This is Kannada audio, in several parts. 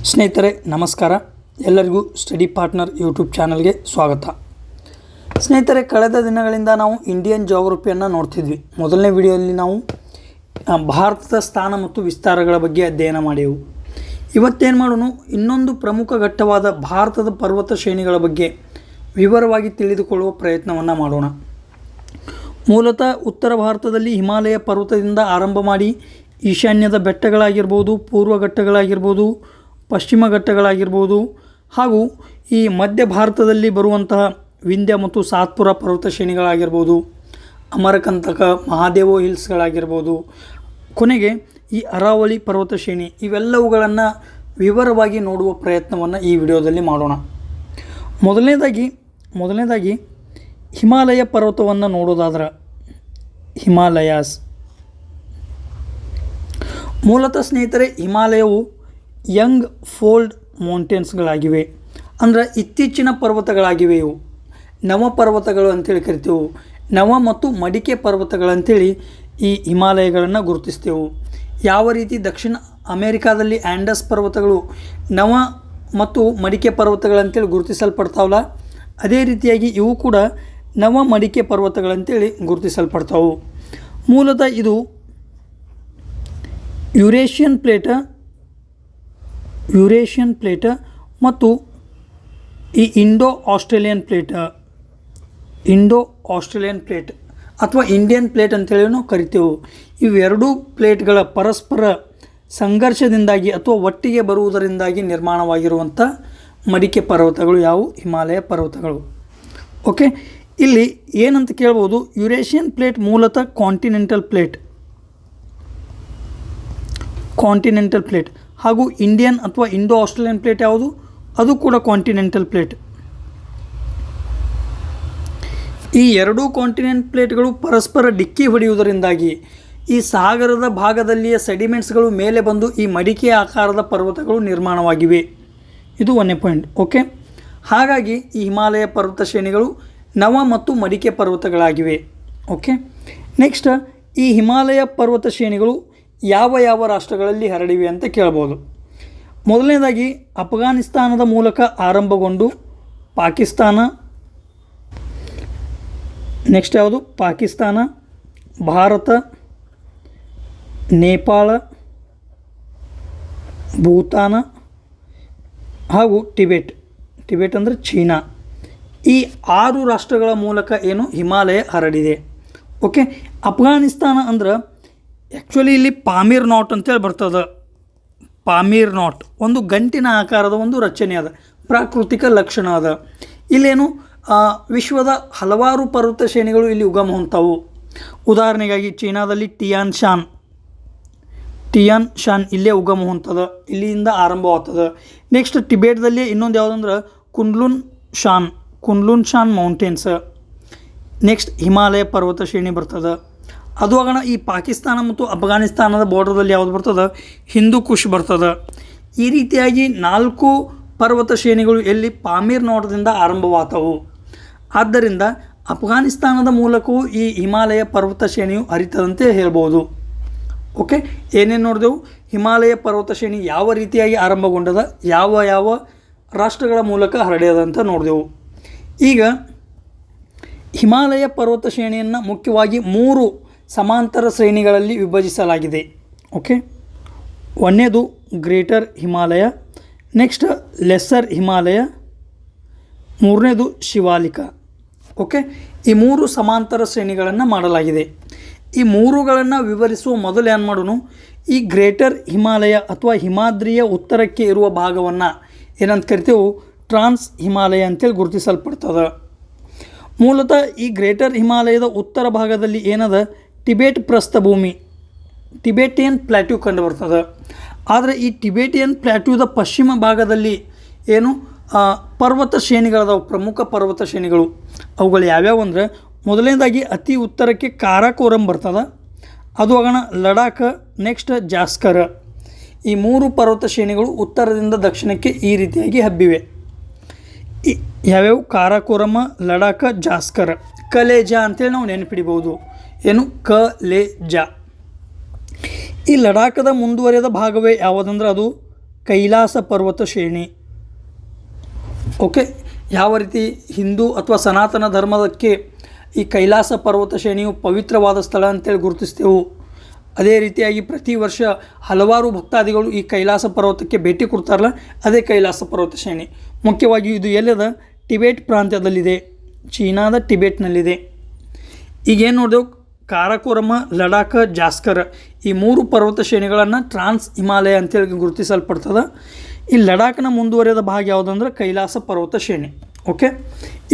ಸ್ನೇಹಿತರೆ ನಮಸ್ಕಾರ. ಎಲ್ಲರಿಗೂ ಸ್ಟಡಿ ಪಾರ್ಟ್ನರ್ ಯೂಟ್ಯೂಬ್ ಚಾನಲ್ಗೆ ಸ್ವಾಗತ. ಸ್ನೇಹಿತರೆ, ಕಳೆದ ದಿನಗಳಿಂದ ನಾವು ಇಂಡಿಯನ್ ಜಾಗ್ರಫಿಯನ್ನು ನೋಡ್ತಿದ್ವಿ. ಮೊದಲನೇ ವಿಡಿಯೋದಲ್ಲಿ ನಾವು ಭಾರತದ ಸ್ಥಾನ ಮತ್ತು ವಿಸ್ತಾರಗಳ ಬಗ್ಗೆ ಅಧ್ಯಯನ ಮಾಡಿದೆವು. ಇವತ್ತೇನು ಮಾಡೋಣ, ಇನ್ನೊಂದು ಪ್ರಮುಖ ಘಟ್ಟವಾದ ಭಾರತದ ಪರ್ವತ ಶ್ರೇಣಿಗಳ ಬಗ್ಗೆ ವಿವರವಾಗಿ ತಿಳಿದುಕೊಳ್ಳುವ ಪ್ರಯತ್ನವನ್ನು ಮಾಡೋಣ. ಮೂಲತಃ ಉತ್ತರ ಭಾರತದಲ್ಲಿ ಹಿಮಾಲಯ ಪರ್ವತದಿಂದ ಆರಂಭ ಮಾಡಿ ಈಶಾನ್ಯದ ಬೆಟ್ಟಗಳಾಗಿರ್ಬೋದು, ಪೂರ್ವ ಘಟ್ಟಗಳಾಗಿರ್ಬೋದು, ಪಶ್ಚಿಮ ಘಟ್ಟಗಳಾಗಿರ್ಬೋದು, ಹಾಗೂ ಈ ಮಧ್ಯ ಭಾರತದಲ್ಲಿ ಬರುವಂತಹ ವಿಂಧ್ಯ ಮತ್ತು ಸಾತ್ಪುರ ಪರ್ವತ ಶ್ರೇಣಿಗಳಾಗಿರ್ಬೋದು, ಅಮರಕಂಟಕ, ಮಹಾದೇವ ಹಿಲ್ಸ್ಗಳಾಗಿರ್ಬೋದು, ಕೊನೆಗೆ ಈ ಅರಾವಳಿ ಪರ್ವತ ಶ್ರೇಣಿ, ಇವೆಲ್ಲವುಗಳನ್ನು ವಿವರವಾಗಿ ನೋಡುವ ಪ್ರಯತ್ನವನ್ನು ಈ ವಿಡಿಯೋದಲ್ಲಿ ಮಾಡೋಣ. ಮೊದಲನೇದಾಗಿ ಹಿಮಾಲಯ ಪರ್ವತವನ್ನು ನೋಡೋದಾದ್ರೆ ಹಿಮಾಲಯಾಸ್. ಮೂಲತಃ ಸ್ನೇಹಿತರೆ, ಹಿಮಾಲಯವು ಯಂಗ್ ಫೋಲ್ಡ್ ಮೌಂಟೇನ್ಸ್ಗಳಾಗಿವೆ. ಅಂದರೆ ಇತ್ತೀಚಿನ ಪರ್ವತಗಳಾಗಿವೆ. ಇವು ನವ ಪರ್ವತಗಳು ಅಂತೇಳಿ ಕರಿತೇವೆ. ನವ ಮತ್ತು ಮಡಿಕೆ ಪರ್ವತಗಳಂತೇಳಿ ಈ ಹಿಮಾಲಯಗಳನ್ನು ಗುರುತಿಸ್ತೇವೆ. ಯಾವ ರೀತಿ ದಕ್ಷಿಣ ಅಮೇರಿಕಾದಲ್ಲಿ ಆ್ಯಂಡಸ್ ಪರ್ವತಗಳು ನವ ಮತ್ತು ಮಡಿಕೆ ಪರ್ವತಗಳಂತೇಳಿ ಗುರುತಿಸಲ್ಪಡ್ತಾವಲ್ಲ, ಅದೇ ರೀತಿಯಾಗಿ ಇವು ಕೂಡ ನವ ಮಡಿಕೆ ಪರ್ವತಗಳಂತೇಳಿ ಗುರುತಿಸಲ್ಪಡ್ತಾವೆ. ಮೂಲತಃ ಇದು ಯುರೇಷಿಯನ್ ಪ್ಲೇಟ ಮತ್ತು ಈ ಇಂಡೋ ಆಸ್ಟ್ರೇಲಿಯನ್ ಪ್ಲೇಟ್ ಅಥವಾ ಇಂಡಿಯನ್ ಪ್ಲೇಟ್ ಅಂತೇಳಿ ನಾವು ಕರಿತೇವೆ. ಇವೆರಡೂ ಪ್ಲೇಟ್ಗಳ ಪರಸ್ಪರ ಸಂಘರ್ಷದಿಂದಾಗಿ ಅಥವಾ ಒಟ್ಟಿಗೆ ಬರುವುದರಿಂದಾಗಿ ನಿರ್ಮಾಣವಾಗಿರುವಂಥ ಮಡಿಕೆ ಪರ್ವತಗಳು ಯಾವುವು? ಹಿಮಾಲಯ ಪರ್ವತಗಳು. ಓಕೆ, ಇಲ್ಲಿ ಏನಂತ ಕೇಳ್ಬೋದು, ಯುರೇಷಿಯನ್ ಪ್ಲೇಟ್ ಮೂಲತಃ ಕಾಂಟಿನೆಂಟಲ್ ಪ್ಲೇಟ್ ಹಾಗೂ ಇಂಡಿಯನ್ ಅಥವಾ ಇಂಡೋ ಆಸ್ಟ್ರೇಲಿಯನ್ ಪ್ಲೇಟ್ ಯಾವುದು? ಅದು ಕೂಡ ಕಾಂಟಿನೆಂಟಲ್ ಪ್ಲೇಟ್. ಈ ಎರಡೂ ಕಾಂಟಿನೆಂಟ್ ಪ್ಲೇಟ್ಗಳು ಪರಸ್ಪರ ಡಿಕ್ಕಿ ಹೊಡೆಯುವುದರಿಂದಾಗಿ ಈ ಸಾಗರದ ಭಾಗದಲ್ಲಿಯ ಸೆಡಿಮೆಂಟ್ಸ್ಗಳು ಮೇಲೆ ಬಂದು ಈ ಮಡಿಕೆ ಆಕಾರದ ಪರ್ವತಗಳು ನಿರ್ಮಾಣವಾಗಿವೆ. ಇದು 1ನೇ ಪಾಯಿಂಟ್. ಓಕೆ, ಹಾಗಾಗಿ ಈ ಹಿಮಾಲಯ ಪರ್ವತ ಶ್ರೇಣಿಗಳು ನವ ಮತ್ತು ಮಡಿಕೆ ಪರ್ವತಗಳಾಗಿವೆ. ಓಕೆ, ನೆಕ್ಸ್ಟ್, ಈ ಹಿಮಾಲಯ ಪರ್ವತ ಶ್ರೇಣಿಗಳು ಯಾವ ರಾಷ್ಟ್ರಗಳಲ್ಲಿ ಹರಡಿವೆ ಅಂತ ಕೇಳ್ಬೋದು. ಮೊದಲನೇದಾಗಿ ಅಫ್ಘಾನಿಸ್ತಾನದ ಮೂಲಕ ಆರಂಭಗೊಂಡು ಪಾಕಿಸ್ತಾನ, ನೆಕ್ಸ್ಟ್ ಯಾವುದು? ಪಾಕಿಸ್ತಾನ, ಭಾರತ, ನೇಪಾಳ, ಭೂತಾನ ಹಾಗೂ ಟಿಬೆಟ್ ಅಂದರೆ ಚೀನಾ. ಈ 6 ರಾಷ್ಟ್ರಗಳ ಮೂಲಕ ಏನು ಹಿಮಾಲಯ ಹರಡಿದೆ. ಓಕೆ, ಅಫ್ಘಾನಿಸ್ತಾನ ಅಂದ್ರೆ ಆ್ಯಕ್ಚುಲಿ ಇಲ್ಲಿ ಪಾಮೀರ್ ನಾಟ್ ಅಂತೇಳಿ ಬರ್ತದೆ. ಪಾಮೀರ್ ನಾಟ್ ಒಂದು ಗಂಟಿನ ಆಕಾರದ ಒಂದು ರಚನೆ ಅದ, ಪ್ರಾಕೃತಿಕ ಲಕ್ಷಣ ಅದ. ಇಲ್ಲೇನು ವಿಶ್ವದ ಹಲವಾರು ಪರ್ವತ ಶ್ರೇಣಿಗಳು ಇಲ್ಲಿ ಉಗಮ ಹೊಂದವು. ಉದಾಹರಣೆಗಾಗಿ ಚೀನಾದಲ್ಲಿ ಟಿಯಾನ್ ಶಾನ್ ಇಲ್ಲೇ ಉಗಮ ಹೊಂದದ, ಇಲ್ಲಿಂದ ಆರಂಭವಾಗ್ತದೆ. ನೆಕ್ಸ್ಟ್ ಟಿಬೇಟ್ದಲ್ಲಿ ಇನ್ನೊಂದು ಯಾವುದಂದ್ರೆ ಕುನ್ಲುನ್ ಶಾನ್ ಮೌಂಟೇನ್ಸ್. ನೆಕ್ಸ್ಟ್ ಹಿಮಾಲಯ ಪರ್ವತ ಶ್ರೇಣಿ ಬರ್ತದೆ. ಅದು ಆಗೋಣ ಈ ಪಾಕಿಸ್ತಾನ ಮತ್ತು ಅಫ್ಘಾನಿಸ್ತಾನದ ಬಾರ್ಡರ್ದಲ್ಲಿ ಯಾವುದು ಬರ್ತದೆ? ಹಿಂದೂ ಕುಶ್ ಬರ್ತದೆ. ಈ ರೀತಿಯಾಗಿ 4 ಪರ್ವತ ಶ್ರೇಣಿಗಳು ಎಲ್ಲಿ ಪಾಮೀರ್ ನಾಟ್ದಿಂದ ಆರಂಭವಾದವು. ಆದ್ದರಿಂದ ಅಫ್ಘಾನಿಸ್ತಾನದ ಮೂಲಕವೂ ಈ ಹಿಮಾಲಯ ಪರ್ವತ ಶ್ರೇಣಿಯು ಹರಿತದಂತೆ ಹೇಳ್ಬೋದು. ಓಕೆ, ಏನೇನು ನೋಡಿದೆವು? ಹಿಮಾಲಯ ಪರ್ವತ ಶ್ರೇಣಿ ಯಾವ ರೀತಿಯಾಗಿ ಆರಂಭಗೊಂಡದ, ಯಾವ ರಾಷ್ಟ್ರಗಳ ಮೂಲಕ ಹರಡ್ಯದ ಅಂತ ನೋಡಿದೆವು. ಈಗ ಹಿಮಾಲಯ ಪರ್ವತ ಶ್ರೇಣಿಯನ್ನು ಮುಖ್ಯವಾಗಿ 3 ಸಮಾಂತರ ಶ್ರೇಣಿಗಳಲ್ಲಿ ವಿಭಜಿಸಲಾಗಿದೆ. ಓಕೆ, 1ನೇದು greater Himalaya, next lesser Himalaya, 3ನೇದು ಶಿವಾಲಿಕ. ಓಕೆ, ಈ 3 ಸಮಾಂತರ ಶ್ರೇಣಿಗಳನ್ನು ಮಾಡಲಾಗಿದೆ. ಈ 3ಗಳನ್ನು ವಿವರಿಸುವ ಮೊದಲು ಏನು ಮಾಡೋಣ, ಈ ಗ್ರೇಟರ್ ಹಿಮಾಲಯ ಅಥವಾ ಹಿಮಾದ್ರಿಯ ಉತ್ತರಕ್ಕೆ ಇರುವ ಭಾಗವನ್ನು ಏನಂತ ಕರಿತೇವೆ? ಟ್ರಾನ್ಸ್ ಹಿಮಾಲಯ ಅಂತೇಳಿ ಗುರುತಿಸಲ್ಪಡ್ತದೆ. ಮೂಲತಃ ಈ ಗ್ರೇಟರ್ ಹಿಮಾಲಯದ ಉತ್ತರ ಭಾಗದಲ್ಲಿ ಏನದ? ಟಿಬೇಟ್ ಪ್ರಸ್ಥಭೂಮಿ, ಟಿಬೇಟಿಯನ್ ಪ್ಲ್ಯಾಟ್ಯೂ ಕಂಡು ಬರ್ತದೆ. ಆದರೆ ಈ ಟಿಬೇಟಿಯನ್ ಪ್ಲ್ಯಾಟ್ಯೂದ ಪಶ್ಚಿಮ ಭಾಗದಲ್ಲಿ ಏನು ಪರ್ವತ ಶ್ರೇಣಿಗಳದಾವು, ಪ್ರಮುಖ ಪರ್ವತ ಶ್ರೇಣಿಗಳು. ಅವುಗಳು ಯಾವ್ಯಾವು ಅಂದರೆ, ಮೊದಲನೇದಾಗಿ ಅತಿ ಉತ್ತರಕ್ಕೆ ಕಾರಾಕೋರಂ ಬರ್ತದೆ, ಅದು ಆಗೋಣ ಲಡಾಖ್, ನೆಕ್ಸ್ಟ್ ಜಾಸ್ಕರ್. ಈ 3 ಪರ್ವತ ಶ್ರೇಣಿಗಳು ಉತ್ತರದಿಂದ ದಕ್ಷಿಣಕ್ಕೆ ಈ ರೀತಿಯಾಗಿ ಹಬ್ಬಿವೆ. ಯಾವ್ಯಾವು? ಕಾರಾಕೋರಮ, ಲಡಾಖ್, ಜಾಸ್ಕರ್. ಕಲೇಜ ಅಂತೇಳಿ ನಾವು ನೆನಪಿಡಿಬೋದು. ಏನು? ಕಲೇಜ. ಈ ಲಡಾಖದ ಮುಂದುವರೆದ ಭಾಗವೇ ಯಾವುದಂದ್ರೆ ಅದು ಕೈಲಾಸ ಪರ್ವತ ಶ್ರೇಣಿ. ಓಕೆ, ಯಾವ ರೀತಿ ಹಿಂದೂ ಅಥವಾ ಸನಾತನ ಧರ್ಮದಕ್ಕೆ ಈ ಕೈಲಾಸ ಪರ್ವತ ಶ್ರೇಣಿಯು ಪವಿತ್ರವಾದ ಸ್ಥಳ ಅಂತೇಳಿ ಗುರುತಿಸ್ತೇವೆ, ಅದೇ ರೀತಿಯಾಗಿ ಪ್ರತಿ ವರ್ಷ ಹಲವಾರು ಭಕ್ತಾದಿಗಳು ಈ ಕೈಲಾಸ ಪರ್ವತಕ್ಕೆ ಭೇಟಿ ಕೊಡ್ತಾರಲ್ಲ, ಅದೇ ಕೈಲಾಸ ಪರ್ವತ ಶ್ರೇಣಿ. ಮುಖ್ಯವಾಗಿ ಇದು ಎಲ್ಲದ ಟಿಬೇಟ್ ಪ್ರಾಂತ್ಯದಲ್ಲಿದೆ, ಚೀನಾದ ಟಿಬೇಟ್ನಲ್ಲಿದೆ. ಈಗೇನು ನೋಡಿದೆವು, ಕಾರಾಕೋರಮ, ಲಡಾಖ್, ಜಾಸ್ಕರ್ ಈ 3 ಪರ್ವತ ಶ್ರೇಣಿಗಳನ್ನು ಟ್ರಾನ್ಸ್ ಹಿಮಾಲಯ ಅಂತೇಳಿ ಗುರುತಿಸಲ್ಪಡ್ತದೆ. ಈ ಲಡಾಖ್ನ ಮುಂದುವರೆದ ಭಾಗ ಯಾವುದಂದ್ರೆ ಕೈಲಾಸ ಪರ್ವತ ಶ್ರೇಣಿ. ಓಕೆ,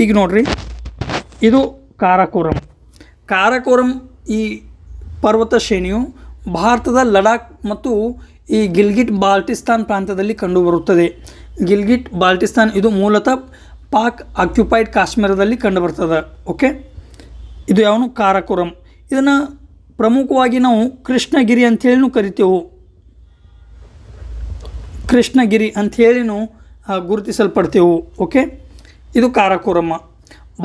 ಈಗ ನೋಡ್ರಿ, ಇದು ಕಾರಾಕೋರಂ. ಕಾರಾಕೋರಂ ಈ ಪರ್ವತ ಶ್ರೇಣಿಯು ಭಾರತದ ಲಡಾಖ್ ಮತ್ತು ಈ ಗಿಲ್ಗಿಟ್ ಬಾಲ್ಟಿಸ್ತಾನ್ ಪ್ರಾಂತ್ಯದಲ್ಲಿ ಕಂಡುಬರುತ್ತದೆ. ಗಿಲ್ಗಿಟ್ ಬಾಲ್ಟಿಸ್ತಾನ್ ಇದು ಮೂಲತಃ ಪಾಕ್ ಆಕ್ಯುಪೈಡ್ ಕಾಶ್ಮೀರದಲ್ಲಿ ಕಂಡುಬರ್ತದೆ. ಓಕೆ, ಇದು ಯಾವನು ಕಾರಾಕೋರಂ. ಇದನ್ನು ಪ್ರಮುಖವಾಗಿ ನಾವು ಕೃಷ್ಣಗಿರಿ ಅಂಥೇಳಿನೂ ಕರಿತೇವೆ. ಕೃಷ್ಣಗಿರಿ ಅಂಥೇಳಿನೂ ಗುರುತಿಸಲ್ಪಡ್ತೇವೆ. ಓಕೆ, ಇದು ಕಾರಾಕೋರಮ್ಮ.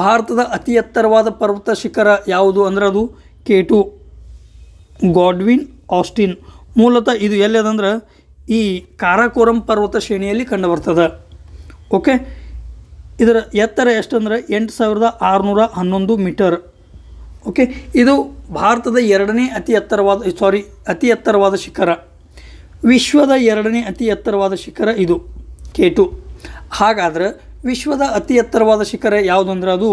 ಭಾರತದ ಅತಿ ಎತ್ತರವಾದ ಪರ್ವತ ಶಿಖರ ಯಾವುದು ಅಂದ್ರೆ ಅದು K2 ಗಾಡ್ವಿನ್ ಆಸ್ಟಿನ್. ಮೂಲತಃ ಇದು ಎಲ್ಲದಂದ್ರೆ ಈ ಕಾರಾಕೋರಂ ಪರ್ವತ ಶ್ರೇಣಿಯಲ್ಲಿ ಕಂಡುಬರ್ತದೆ. ಓಕೆ, ಇದರ ಎತ್ತರ ಎಷ್ಟಂದ್ರೆ 8611 ಮೀಟರ್. ಓಕೆ, ಇದು ಭಾರತದ ಎರಡನೇ ಅತಿ ಎತ್ತರವಾದ ಶಿಖರ. ವಿಶ್ವದ ಎರಡನೇ ಅತಿ ಎತ್ತರವಾದ ಶಿಖರ ಇದು K2. ಹಾಗಾದ್ರೆ ವಿಶ್ವದ ಅತಿ ಎತ್ತರವಾದ ಶಿಖರ ಯಾವುದಂದ್ರೆ ಅದು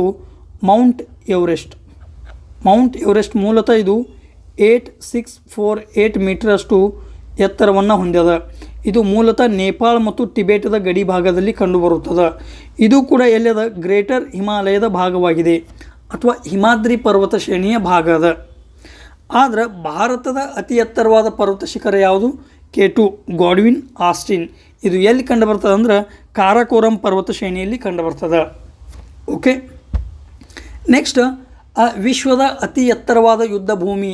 ಮೌಂಟ್ ಎವರೆಸ್ಟ್. ಮೌಂಟ್ ಎವರೆಸ್ಟ್ ಮೂಲತಃ ಇದು 8648 ಮೀಟರಷ್ಟು ಎತ್ತರವನ್ನು ಹೊಂದಿದೆ. ಇದು ಮೂಲತಃ ನೇಪಾಳ ಮತ್ತು ಟಿಬೇಟದ ಗಡಿ ಭಾಗದಲ್ಲಿ ಕಂಡುಬರುತ್ತದೆ. ಇದು ಕೂಡ ಎಲ್ಲದ ಗ್ರೇಟರ್ ಹಿಮಾಲಯದ ಭಾಗವಾಗಿದೆ ಅಥವಾ ಹಿಮಾದ್ರಿ ಪರ್ವತ ಶ್ರೇಣಿಯ ಭಾಗ ಅದ. ಆದರೆ ಭಾರತದ ಅತಿ ಎತ್ತರವಾದ ಪರ್ವತ ಶಿಖರ ಯಾವುದು? K2 Godwin Austin. ಇದು ಎಲ್ಲಿ ಕಂಡುಬರ್ತದೆ ಅಂದ್ರೆ ಕಾರಾಕೋರಂ ಪರ್ವತ ಶ್ರೇಣಿಯಲ್ಲಿ ಕಂಡುಬರ್ತದೆ. ಓಕೆ, ನೆಕ್ಸ್ಟ್ ವಿಶ್ವದ ಅತಿ ಎತ್ತರವಾದ ಯುದ್ಧ ಭೂಮಿ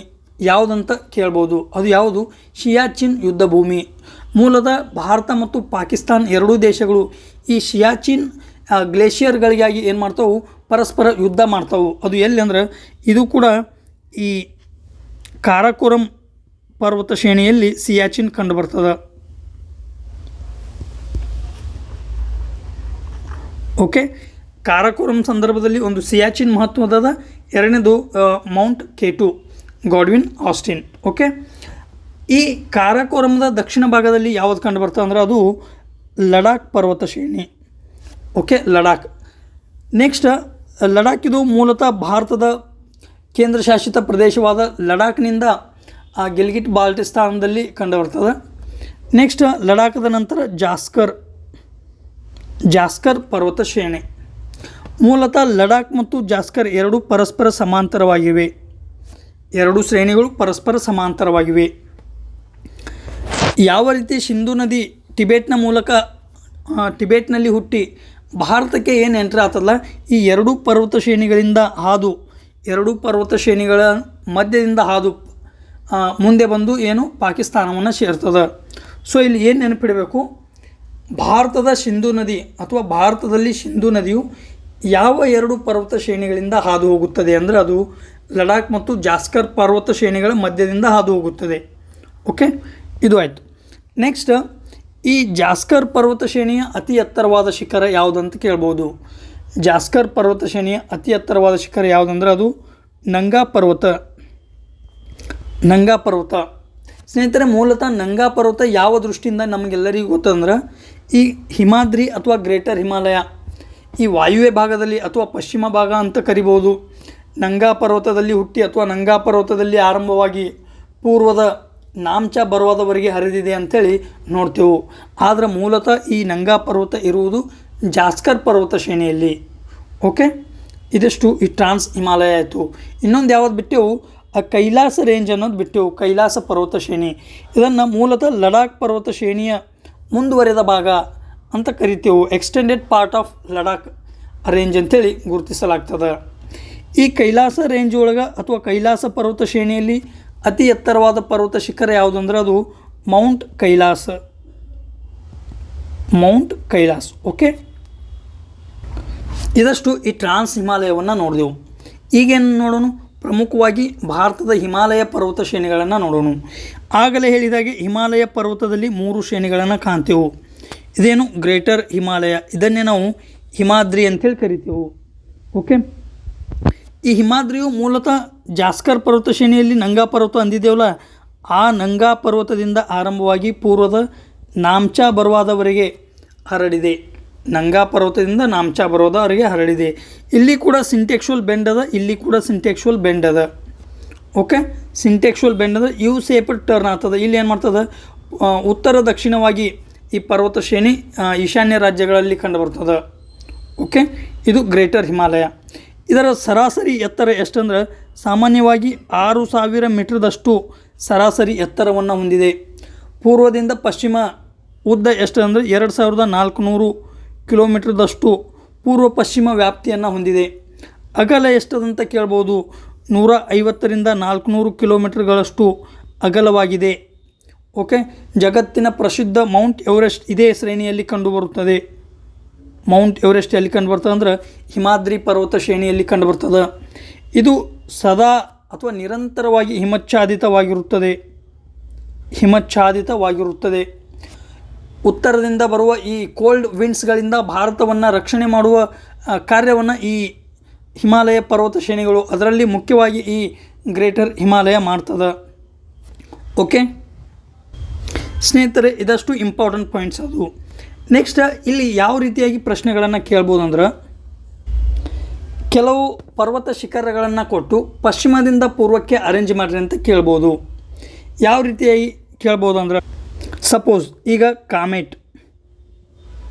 ಯಾವುದಂತ ಕೇಳ್ಬೋದು. ಅದು ಯಾವುದು? ಸಿಯಾಚಿನ್ ಯುದ್ಧ ಭೂಮಿ. ಮೂಲತಃ ಭಾರತ ಮತ್ತು ಪಾಕಿಸ್ತಾನ್ ಎರಡೂ ದೇಶಗಳು ಈ ಸಿಯಾಚಿನ್ ಗ್ಲೇಷಿಯರ್ಗಳಿಗಾಗಿ ಏನು ಮಾಡ್ತಾವೆ? ಪರಸ್ಪರ ಯುದ್ಧ ಮಾಡ್ತಾವೆ. ಅದು ಎಲ್ಲಿ ಅಂದ್ರೆ ಇದು ಕೂಡ ಈ ಕಾರಾಕೋರಂ ಪರ್ವತ ಶ್ರೇಣಿಯಲ್ಲಿ ಸಿಯಾಚಿನ್ ಕಂಡುಬರ್ತದೆ. ಓಕೆ, ಕಾರಾಕೋರಂ ಸಂದರ್ಭದಲ್ಲಿ ಒಂದು ಸಿಯಾಚಿನ್ ಮಹತ್ವದ, ಎರಡನೇದು Mount K2 Godwin Austin. Okay, ಈ ಕಾರಾಕೋರಂದ ದಕ್ಷಿಣ ಭಾಗದಲ್ಲಿ ಯಾವುದು ಕಂಡುಬರ್ತದೆ ಅಂದರೆ ಅದು ಲಡಾಖ್ ಪರ್ವತ ಶ್ರೇಣಿ. ಓಕೆ, ಲಡಾಖ್. ನೆಕ್ಸ್ಟ್ ಲಡಾಖ್ ಇದು ಮೂಲತಃ ಭಾರತದ ಕೇಂದ್ರ ಶಾಸಿತ ಪ್ರದೇಶವಾದ ಲಡಾಖ್ನಿಂದ ಗಿಲ್ಗಿಟ್ ಬಾಲ್ಟಿಸ್ತಾನದಲ್ಲಿ ಕಂಡುಬರ್ತದೆ. ನೆಕ್ಸ್ಟ್ ಲಡಾಖದ ನಂತರ ಜಾಸ್ಕರ್ ಪರ್ವತ ಶ್ರೇಣಿ. ಮೂಲತಃ ಲಡಾಖ್ ಮತ್ತು ಜಾಸ್ಕರ್ ಎರಡೂ ಪರಸ್ಪರ ಸಮಾಂತರವಾಗಿವೆ. ಎರಡು ಶ್ರೇಣಿಗಳು ಪರಸ್ಪರ ಸಮಾಂತರವಾಗಿವೆ. ಯಾವ ರೀತಿ ಸಿಂಧೂ ನದಿ ಟಿಬೇಟ್ನಲ್ಲಿ ಹುಟ್ಟಿ ಭಾರತಕ್ಕೆ ಏನು ಎಂಟ್ರಿ ಆಗ್ತದಲ್ಲ, ಈ ಎರಡೂ ಪರ್ವತ ಶ್ರೇಣಿಗಳಿಂದ ಎರಡೂ ಪರ್ವತ ಶ್ರೇಣಿಗಳ ಮಧ್ಯದಿಂದ ಮುಂದೆ ಬಂದು ಏನು ಪಾಕಿಸ್ತಾನವನ್ನು ಸೇರ್ತದೆ. ಸೊ ಇಲ್ಲಿ ಏನು ನೆನಪಿಡಬೇಕು, ಭಾರತದ ಸಿಂಧೂ ನದಿ ಅಥವಾ ಭಾರತದಲ್ಲಿ ಸಿಂಧೂ ನದಿಯು ಯಾವ ಎರಡು ಪರ್ವತ ಶ್ರೇಣಿಗಳಿಂದ ಹಾದು ಹೋಗುತ್ತದೆ ಅಂದರೆ ಅದು ಲಡಾಖ್ ಮತ್ತು ಜಾಸ್ಕರ್ ಪರ್ವತ ಶ್ರೇಣಿಗಳ ಮಧ್ಯದಿಂದ ಹಾದು ಹೋಗುತ್ತದೆ. ಓಕೆ, ಇದು ಆಯಿತು. ನೆಕ್ಸ್ಟ್ ಈ ಜಾಸ್ಕರ್ ಪರ್ವತ ಶ್ರೇಣಿಯ ಅತಿ ಎತ್ತರವಾದ ಶಿಖರ ಯಾವುದಂತ ಕೇಳ್ಬೋದು. ಜಾಸ್ಕರ್ ಪರ್ವತ ಶ್ರೇಣಿಯ ಅತಿ ಎತ್ತರವಾದ ಶಿಖರ ಯಾವುದಂದ್ರೆ ಅದು ನಂಗಾ ಪರ್ವತ. ಸ್ನೇಹಿತರೆ, ಮೂಲತಃ ನಂಗಾ ಪರ್ವತ ಯಾವ ದೃಷ್ಟಿಯಿಂದ ನಮಗೆಲ್ಲರಿಗೂ ಗೊತ್ತಂದ್ರೆ ಈ ಹಿಮಾದ್ರಿ ಅಥವಾ ಗ್ರೇಟರ್ ಹಿಮಾಲಯ ಈ ವಾಯುವ್ಯ ಭಾಗದಲ್ಲಿ ಅಥವಾ ಪಶ್ಚಿಮ ಭಾಗ ಅಂತ ಕರಿಬೋದು. ನಂಗಾ ಪರ್ವತದಲ್ಲಿ ಹುಟ್ಟಿ ಅಥವಾ ನಂಗಾ ಪರ್ವತದಲ್ಲಿ ಆರಂಭವಾಗಿ ಪೂರ್ವದ ನಾಮ್ಚಾ ಬರುವಾದವರೆಗೆ ಹರಿದಿದೆ ಅಂಥೇಳಿ ನೋಡ್ತೇವೆ. ಆದರೆ ಮೂಲತಃ ಈ ನಂಗಾ ಪರ್ವತ ಇರುವುದು ಜಾಸ್ಕರ್ ಪರ್ವತ ಶ್ರೇಣಿಯಲ್ಲಿ. ಓಕೆ, ಇದಿಷ್ಟು ಈ ಟ್ರಾನ್ಸ್ ಹಿಮಾಲಯ ಆಯಿತು. ಇನ್ನೊಂದು ಯಾವುದು ಬಿಟ್ಟೆವು? ಕೈಲಾಸ ರೇಂಜ್ ಅನ್ನೋದು ಬಿಟ್ಟೆವು, ಕೈಲಾಸ ಪರ್ವತ ಶ್ರೇಣಿ. ಇದನ್ನು ಮೂಲತಃ ಲಡಾಖ್ ಪರ್ವತ ಶ್ರೇಣಿಯ ಮುಂದುವರೆದ ಭಾಗ ಅಂತ ಕರಿತೇವೆ. Extended part of Ladakh range ಅಂತೇಳಿ ಗುರುತಿಸಲಾಗ್ತದೆ. ಈ ಕೈಲಾಸ ರೇಂಜ್ ಒಳಗೆ ಅಥವಾ ಕೈಲಾಸ ಪರ್ವತ ಶ್ರೇಣಿಯಲ್ಲಿ ಅತಿ ಎತ್ತರವಾದ ಪರ್ವತ ಶಿಖರ ಯಾವುದು ಅಂದ್ರೆ ಅದು ಮೌಂಟ್ ಕೈಲಾಸ್. ಓಕೆ, ಇದಷ್ಟು ಈ ಟ್ರಾನ್ಸ್ ಹಿಮಾಲಯವನ್ನು ನೋಡಿದೆವು. ಈಗೇನು ನೋಡೋಣ? ಪ್ರಮುಖವಾಗಿ ಭಾರತದ ಹಿಮಾಲಯ ಪರ್ವತ ಶ್ರೇಣಿಗಳನ್ನು ನೋಡೋಣ. ಆಗಲೇ ಹೇಳಿದಾಗೆ ಹಿಮಾಲಯ ಪರ್ವತದಲ್ಲಿ 3 ಶ್ರೇಣಿಗಳನ್ನು ಕಾಣ್ತೇವೆ. ಇದೇನು ಗ್ರೇಟರ್ ಹಿಮಾಲಯ, ಇದನ್ನೇ ನಾವು ಹಿಮಾದ್ರಿ ಅಂತೇಳಿ ಕರಿತೀವಿ. ಓಕೆ, ಈ ಹಿಮಾದ್ರಿಯು ಮೂಲತಃ ಜಾಸ್ಕರ್ ಪರ್ವತ ಶ್ರೇಣಿಯಲ್ಲಿ ನಂಗಾ ಪರ್ವತ ಅಂದಿದ್ದೇವಲ್ಲ, ಆ ನಂಗಾ ಪರ್ವತದಿಂದ ಆರಂಭವಾಗಿ ಪೂರ್ವದ ನಾಮ್ಚಾ ಬರ್ವಾದವರೆಗೆ ಹರಡಿದೆ. ನಂಗಾ ಪರ್ವತದಿಂದ ನಾಮ್ಚಾ ಬರ್ವಾದವರೆಗೆ ಹರಡಿದೆ. ಇಲ್ಲಿ ಕೂಡ ಸಿಂಟೆಕ್ಚುವಲ್ ಬೆಂಡ್ ಅದ, ಇಲ್ಲಿ ಕೂಡ ಸಿಂಟೆಕ್ಚುವಲ್ ಬೆಂಡ್ ಅದ. ಓಕೆ, ಸಿಂಟೆಕ್ಚುವಲ್ ಬೆಂಡ್ ಅದ, ಯು ಸೇಪರ್ ಟರ್ನ್ ಆಗ್ತದೆ. ಇಲ್ಲಿ ಏನು ಮಾಡ್ತದೆ, ಉತ್ತರ ದಕ್ಷಿಣವಾಗಿ ಈ ಪರ್ವತ ಶ್ರೇಣಿ ಈಶಾನ್ಯ ರಾಜ್ಯಗಳಲ್ಲಿ ಕಂಡುಬರ್ತದೆ. ಓಕೆ, ಇದು ಗ್ರೇಟರ್ ಹಿಮಾಲಯ. ಇದರ ಸರಾಸರಿ ಎತ್ತರ ಎಷ್ಟಂದ್ರೆ ಸಾಮಾನ್ಯವಾಗಿ 6000 ಮೀಟರ್ದಷ್ಟು ಸರಾಸರಿ ಎತ್ತರವನ್ನು ಹೊಂದಿದೆ. ಪೂರ್ವದಿಂದ ಪಶ್ಚಿಮ ಉದ್ದ ಎಷ್ಟು ಅಂದರೆ 2400 ಕಿಲೋಮೀಟರ್ದಷ್ಟು ಪೂರ್ವ ಪಶ್ಚಿಮ ವ್ಯಾಪ್ತಿಯನ್ನು ಹೊಂದಿದೆ. ಅಗಲ ಎಷ್ಟದಂತ ಕೇಳ್ಬೋದು, 150ರಿಂದ 400 ಕಿಲೋಮೀಟರ್ಗಳಷ್ಟು ಅಗಲವಾಗಿದೆ. ಓಕೆ, ಜಗತ್ತಿನ ಪ್ರಸಿದ್ಧ ಮೌಂಟ್ ಎವರೆಸ್ಟ್ ಇದೇ ಶ್ರೇಣಿಯಲ್ಲಿ ಕಂಡುಬರುತ್ತದೆ. ಮೌಂಟ್ ಎವರೆಸ್ಟ್ ಎಲ್ಲಿ ಕಂಡುಬರ್ತದೆ ಅಂದ್ರೆ ಹಿಮಾದ್ರಿ ಪರ್ವತ ಶ್ರೇಣಿಯಲ್ಲಿ ಕಂಡುಬರ್ತದೆ. ಇದು ಸದಾ ಅಥವಾ ನಿರಂತರವಾಗಿ ಹಿಮಚ್ಛಾದಿತವಾಗಿರುತ್ತದೆ. ಉತ್ತರದಿಂದ ಬರುವ ಈ ಕೋಲ್ಡ್ ವಿಂಡ್ಸ್ಗಳಿಂದ ಭಾರತವನ್ನು ರಕ್ಷಣೆ ಮಾಡುವ ಕಾರ್ಯವನ್ನು ಈ ಹಿಮಾಲಯ ಪರ್ವತ ಶ್ರೇಣಿಗಳು, ಅದರಲ್ಲಿ ಮುಖ್ಯವಾಗಿ ಈ ಗ್ರೇಟರ್ ಹಿಮಾಲಯ ಮಾಡ್ತದೆ. ಓಕೆ ಸ್ನೇಹಿತರೆ, ಇದಷ್ಟು ಇಂಪಾರ್ಟೆಂಟ್ ಪಾಯಿಂಟ್ಸ್ ಅದು. ನೆಕ್ಸ್ಟ್ ಇಲ್ಲಿ ಯಾವ ರೀತಿಯಾಗಿ ಪ್ರಶ್ನೆಗಳನ್ನು ಕೇಳ್ಬೋದು ಅಂದ್ರೆ, ಕೆಲವು ಪರ್ವತ ಶಿಖರಗಳನ್ನು ಕೊಟ್ಟು ಪಶ್ಚಿಮದಿಂದ ಪೂರ್ವಕ್ಕೆ ಅರೇಂಜ್ ಮಾಡಿರಿ ಅಂತ ಕೇಳ್ಬೋದು. ಯಾವ ರೀತಿಯಾಗಿ ಕೇಳ್ಬೋದು ಅಂದ್ರೆ, ಸಪೋಸ್ ಈಗ ಕಾಮೆಟ್,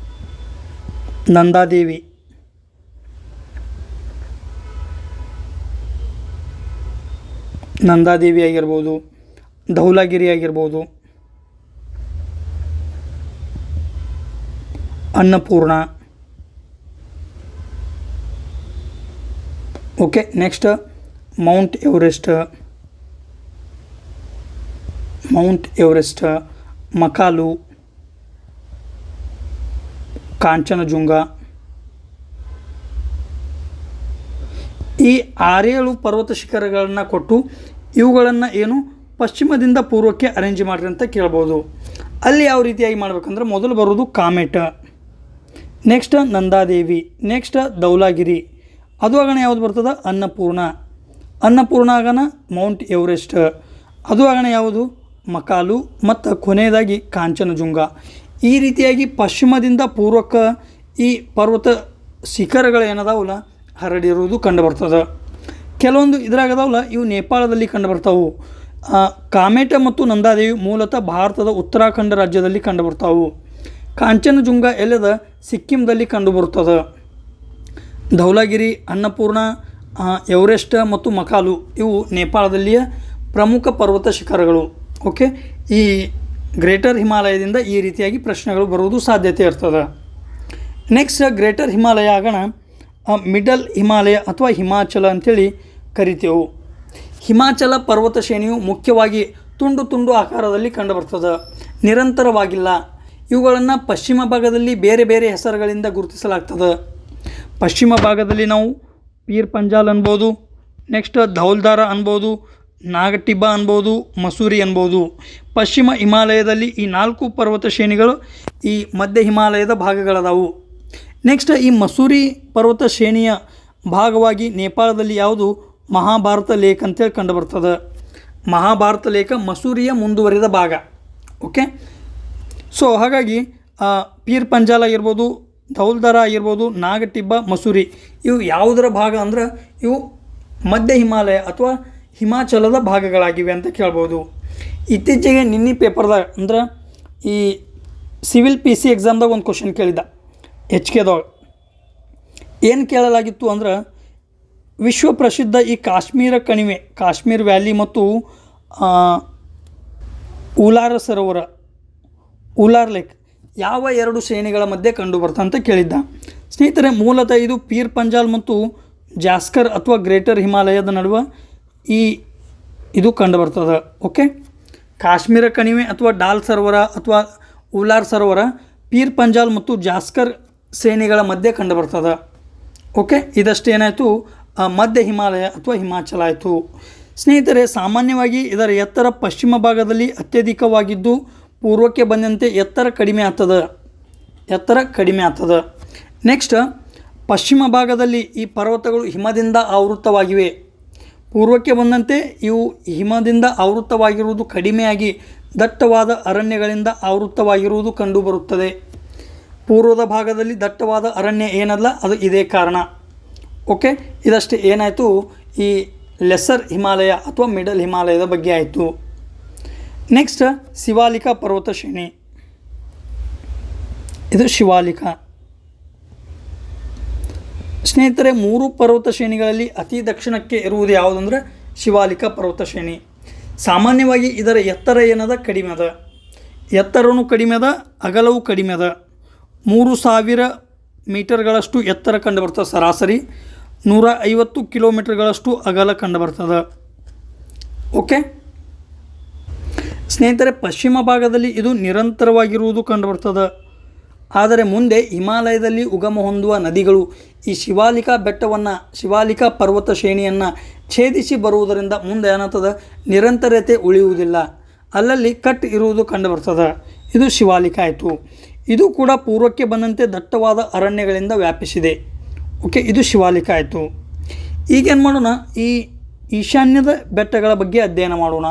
ನಂದಾದೇವಿ ಆಗಿರ್ಬೋದು, ಧೌಲಾಗಿರಿ ಆಗಿರ್ಬೋದು, Annapurna. Okay, next mount Everest, Makalu, Kanchenjunga. ಈ 6-7 ಪರ್ವತ ಶಿಖರಗಳನ್ನು ಕೊಟ್ಟು ಇವುಗಳನ್ನು ಏನು ಪಶ್ಚಿಮದಿಂದ ಪೂರ್ವಕ್ಕೆ ಅರೇಂಜ್ ಮಾಡಿರಿ ಅಂತ ಕೇಳ್ಬೋದು. ಅಲ್ಲಿ ಯಾವ ರೀತಿಯಾಗಿ ಮಾಡಬೇಕಂದ್ರೆ, ಮೊದಲು ಬರೋದು ಕಾಮೆಟ್, ನೆಕ್ಸ್ಟ್ ನಂದಾದೇವಿ, ನೆಕ್ಸ್ಟ್ ಧೌಲಾಗಿರಿ, ಅದು ಆಗಣ ಯಾವುದು ಬರ್ತದೆ ಅನ್ನಪೂರ್ಣ ಆಗಣ ಮೌಂಟ್ ಎವರೆಸ್ಟ್, ಅದು ಆಗಣ ಯಾವುದು ಮಕಾಲು, ಮತ್ತು ಕೊನೆಯದಾಗಿ ಕಾಂಚನಜುಂಗ. ಈ ರೀತಿಯಾಗಿ ಪಶ್ಚಿಮದಿಂದ ಪೂರ್ವಕ್ಕೆ ಈ ಪರ್ವತ ಶಿಖರಗಳು ಏನದಾವಲ್ಲ ಹರಡಿರುವುದು ಕಂಡುಬರ್ತದೆ. ಕೆಲವೊಂದು ಇದ್ರಾಗದಾವಲ್ಲ ಇವು ನೇಪಾಳದಲ್ಲಿ ಕಂಡುಬರ್ತಾವೆ. ಕಾಮೆಟ ಮತ್ತು ನಂದಾದೇವಿ ಮೂಲತಃ ಭಾರತದ ಉತ್ತರಾಖಂಡ ರಾಜ್ಯದಲ್ಲಿ ಕಂಡುಬರ್ತಾವೆ. ಕಾಂಚನಜುಂಗ ಎಲ್ಲದ ಸಿಕ್ಕಿಂದಲ್ಲಿ ಕಂಡುಬರುತ್ತದೆ. ಧೌಲಾಗಿರಿ, ಅನ್ನಪೂರ್ಣ, ಎವರೆಸ್ಟ್ ಮತ್ತು ಮಕಾಲು ಇವು ನೇಪಾಳದಲ್ಲಿಯ ಪ್ರಮುಖ ಪರ್ವತ ಶಿಖರಗಳು. ಓಕೆ, ಈ ಗ್ರೇಟರ್ ಹಿಮಾಲಯದಿಂದ ಈ ರೀತಿಯಾಗಿ ಪ್ರಶ್ನೆಗಳು ಬರುವುದು ಸಾಧ್ಯತೆ ಇರ್ತದೆ. ನೆಕ್ಸ್ಟ್ ಗ್ರೇಟರ್ ಹಿಮಾಲಯ ಆಗೋಣ ಮಿಡಲ್ ಹಿಮಾಲಯ ಅಥವಾ ಹಿಮಾಚಲ ಅಂಥೇಳಿ ಕರಿತೇವೆ. ಹಿಮಾಚಲ ಪರ್ವತ ಶ್ರೇಣಿಯು ಮುಖ್ಯವಾಗಿ ತುಂಡು ಆಕಾರದಲ್ಲಿ ಕಂಡುಬರ್ತದೆ, ನಿರಂತರವಾಗಿಲ್ಲ. ಇವುಗಳನ್ನು ಪಶ್ಚಿಮ ಭಾಗದಲ್ಲಿ ಬೇರೆ ಬೇರೆ ಹೆಸರುಗಳಿಂದ ಗುರುತಿಸಲಾಗ್ತದೆ. ಪಶ್ಚಿಮ ಭಾಗದಲ್ಲಿ ನಾವು ಪೀರ್ ಪಂಜಾಲ್ ಅನ್ಬೋದು, ನೆಕ್ಸ್ಟ್ ಧೌಲ್ಧಾರ ಅನ್ಬೋದು, ನಾಗಟಿಬ್ಬಾ ಅನ್ಬೋದು, ಮಸೂರಿ ಅನ್ಬೋದು. ಪಶ್ಚಿಮ ಹಿಮಾಲಯದಲ್ಲಿ ಈ 4 ಪರ್ವತ ಶ್ರೇಣಿಗಳು ಈ ಮಧ್ಯ ಹಿಮಾಲಯದ ಭಾಗಗಳದಾವು. ನೆಕ್ಸ್ಟ್ ಈ ಮಸೂರಿ ಪರ್ವತ ಶ್ರೇಣಿಯ ಭಾಗವಾಗಿ ನೇಪಾಳದಲ್ಲಿ ಯಾವುದು ಮಹಾಭಾರತ ಲೇಕ್ ಅಂತೇಳಿ ಕಂಡುಬರ್ತದೆ. ಮಹಾಭಾರತ ಲೇಕ್ ಮಸೂರಿಯ ಮುಂದುವರಿದ ಭಾಗ. ಓಕೆ, ಸೊ ಹಾಗಾಗಿ ಪೀರ್ ಪಂಜಾಲ್ ಆಗಿರ್ಬೋದು, ಧೌಲ್ಧಾರ ಆಗಿರ್ಬೋದು, ನಾಗಟಿಬ್ಬಾ, ಮಸೂರಿ ಇವು ಯಾವುದರ ಭಾಗ ಅಂದ್ರೆ ಇವು ಮಧ್ಯ ಹಿಮಾಲಯ ಅಥವಾ ಹಿಮಾಚಲದ ಭಾಗಗಳಾಗಿವೆ ಅಂತ ಕೇಳ್ಬೋದು. ಇತ್ತೀಚೆಗೆ ನಿನ್ನೆ ಪೇಪರ್ದಾಗ ಅಂದ್ರೆ ಈ ಸಿವಿಲ್ PC ಎಕ್ಸಾಮ್ದಾಗ ಒಂದು ಕ್ವಶನ್ ಕೇಳಿದ್ದ HKದಾಗ. ಏನು ಕೇಳಲಾಗಿತ್ತು ಅಂದ್ರೆ, ವಿಶ್ವ ಪ್ರಸಿದ್ಧ ಈ ಕಾಶ್ಮೀರ ಕಣಿವೆ, ಕಾಶ್ಮೀರ್ ವ್ಯಾಲಿ ಮತ್ತು ಉಲಾರ್ ಲೇಕ್ ಯಾವ 2 ಶ್ರೇಣಿಗಳ ಮಧ್ಯೆ ಕಂಡುಬರ್ತದೆ ಅಂತ ಕೇಳಿದ್ದ. ಸ್ನೇಹಿತರೆ, ಮೂಲತಃ ಇದು ಪೀರ್ ಪಂಜಾಲ್ ಮತ್ತು ಜಾಸ್ಕರ್ ಅಥವಾ ಗ್ರೇಟರ್ ಹಿಮಾಲಯದ ನಡುವೆ ಇದು ಕಂಡುಬರ್ತದೆ. ಓಕೆ, ಕಾಶ್ಮೀರ ಕಣಿವೆ ಅಥವಾ ಡಾಲ್ ಸರೋವರ ಅಥವಾ ಉಲಾರ್ ಸರೋವರ ಪೀರ್ ಪಂಜಾಲ್ ಮತ್ತು ಜಾಸ್ಕರ್ ಶ್ರೇಣಿಗಳ ಮಧ್ಯೆ ಕಂಡುಬರ್ತದೆ. ಓಕೆ, ಇದಷ್ಟೇನಾಯಿತು ಮಧ್ಯ ಹಿಮಾಲಯ ಅಥವಾ ಹಿಮಾಚಲ ಆಯಿತು. ಸ್ನೇಹಿತರೆ, ಸಾಮಾನ್ಯವಾಗಿ ಇದರ ಎತ್ತರ ಪಶ್ಚಿಮ ಭಾಗದಲ್ಲಿ ಅತ್ಯಧಿಕವಾಗಿದ್ದು ಪೂರ್ವಕ್ಕೆ ಬಂದಂತೆ ಎತ್ತರ ಕಡಿಮೆ ಆಗ್ತದೆ. ಎತ್ತರ ಕಡಿಮೆ ಆಗ್ತದೆ. ನೆಕ್ಸ್ಟ್ ಪಶ್ಚಿಮ ಭಾಗದಲ್ಲಿ ಈ ಪರ್ವತಗಳು ಹಿಮದಿಂದ ಆವೃತವಾಗಿವೆ. ಪೂರ್ವಕ್ಕೆ ಬಂದಂತೆ ಇವು ಹಿಮದಿಂದ ಆವೃತವಾಗಿರುವುದು ಕಡಿಮೆಯಾಗಿ ದಟ್ಟವಾದ ಅರಣ್ಯಗಳಿಂದ ಆವೃತವಾಗಿರುವುದು ಕಂಡುಬರುತ್ತದೆ. ಪೂರ್ವದ ಭಾಗದಲ್ಲಿ ದಟ್ಟವಾದ ಅರಣ್ಯ ಏನಲ್ಲ, ಅದು ಇದೇ ಕಾರಣ. ಓಕೆ, ಇದಷ್ಟೇ ಏನಾಯಿತು ಈ ಲೆಸರ್ ಹಿಮಾಲಯ ಅಥವಾ ಮಿಡಲ್ ಹಿಮಾಲಯದ ಬಗ್ಗೆ ಆಯಿತು. ನೆಕ್ಸ್ಟ್ ಶಿವಾಲಿಕ ಪರ್ವತ ಶ್ರೇಣಿ. ಇದು ಶಿವಾಲಿಕ. ಸ್ನೇಹಿತರೆ, 3 ಪರ್ವತ ಶ್ರೇಣಿಗಳಲ್ಲಿ ಅತಿ ದಕ್ಷಿಣಕ್ಕೆ ಇರುವುದು ಯಾವುದಂದ್ರೆ ಶಿವಾಲಿಕ ಪರ್ವತ ಶ್ರೇಣಿ. ಸಾಮಾನ್ಯವಾಗಿ ಇದರ ಎತ್ತರ ಏನದ ಕಡಿಮೆ ಅದ, ಎತ್ತರವೂ ಕಡಿಮೆ ಅದ, ಅಗಲವೂ ಕಡಿಮೆ ಅದ. 3000 ಮೀಟರ್ಗಳಷ್ಟು ಎತ್ತರ ಕಂಡುಬರ್ತದೆ ಸರಾಸರಿ, 150 ಕಿಲೋಮೀಟರ್ಗಳಷ್ಟು ಅಗಲ ಕಂಡುಬರ್ತದೆ. ಓಕೆ ಸ್ನೇಹಿತರೆ, ಪಶ್ಚಿಮ ಭಾಗದಲ್ಲಿ ಇದು ನಿರಂತರವಾಗಿರುವುದು ಕಂಡುಬರ್ತದೆ. ಆದರೆ ಮುಂದೆ ಹಿಮಾಲಯದಲ್ಲಿ ಉಗಮ ಹೊಂದುವ ನದಿಗಳು ಈ ಶಿವಾಲಿಕ ಬೆಟ್ಟವನ್ನು, ಶಿವಾಲಿಕ ಪರ್ವತ ಶ್ರೇಣಿಯನ್ನು ಛೇದಿಸಿ ಬರುವುದರಿಂದ ಮುಂದೆ ಏನಾಗ್ತದೆ, ನಿರಂತರತೆ ಉಳಿಯುವುದಿಲ್ಲ, ಅಲ್ಲಲ್ಲಿ ಕಟ್ ಇರುವುದು ಕಂಡುಬರ್ತದೆ. ಇದು ಶಿವಾಲಿಕ ಆಯಿತು. ಇದು ಕೂಡ ಪೂರ್ವಕ್ಕೆ ಬಂದಂತೆ ದಟ್ಟವಾದ ಅರಣ್ಯಗಳಿಂದ ವ್ಯಾಪಿಸಿದೆ. ಓಕೆ, ಇದು ಶಿವಾಲಿಕ ಆಯಿತು. ಈಗೇನು ಮಾಡೋಣ, ಈ ಈಶಾನ್ಯದ ಬೆಟ್ಟಗಳ ಬಗ್ಗೆ ಅಧ್ಯಯನ ಮಾಡೋಣ.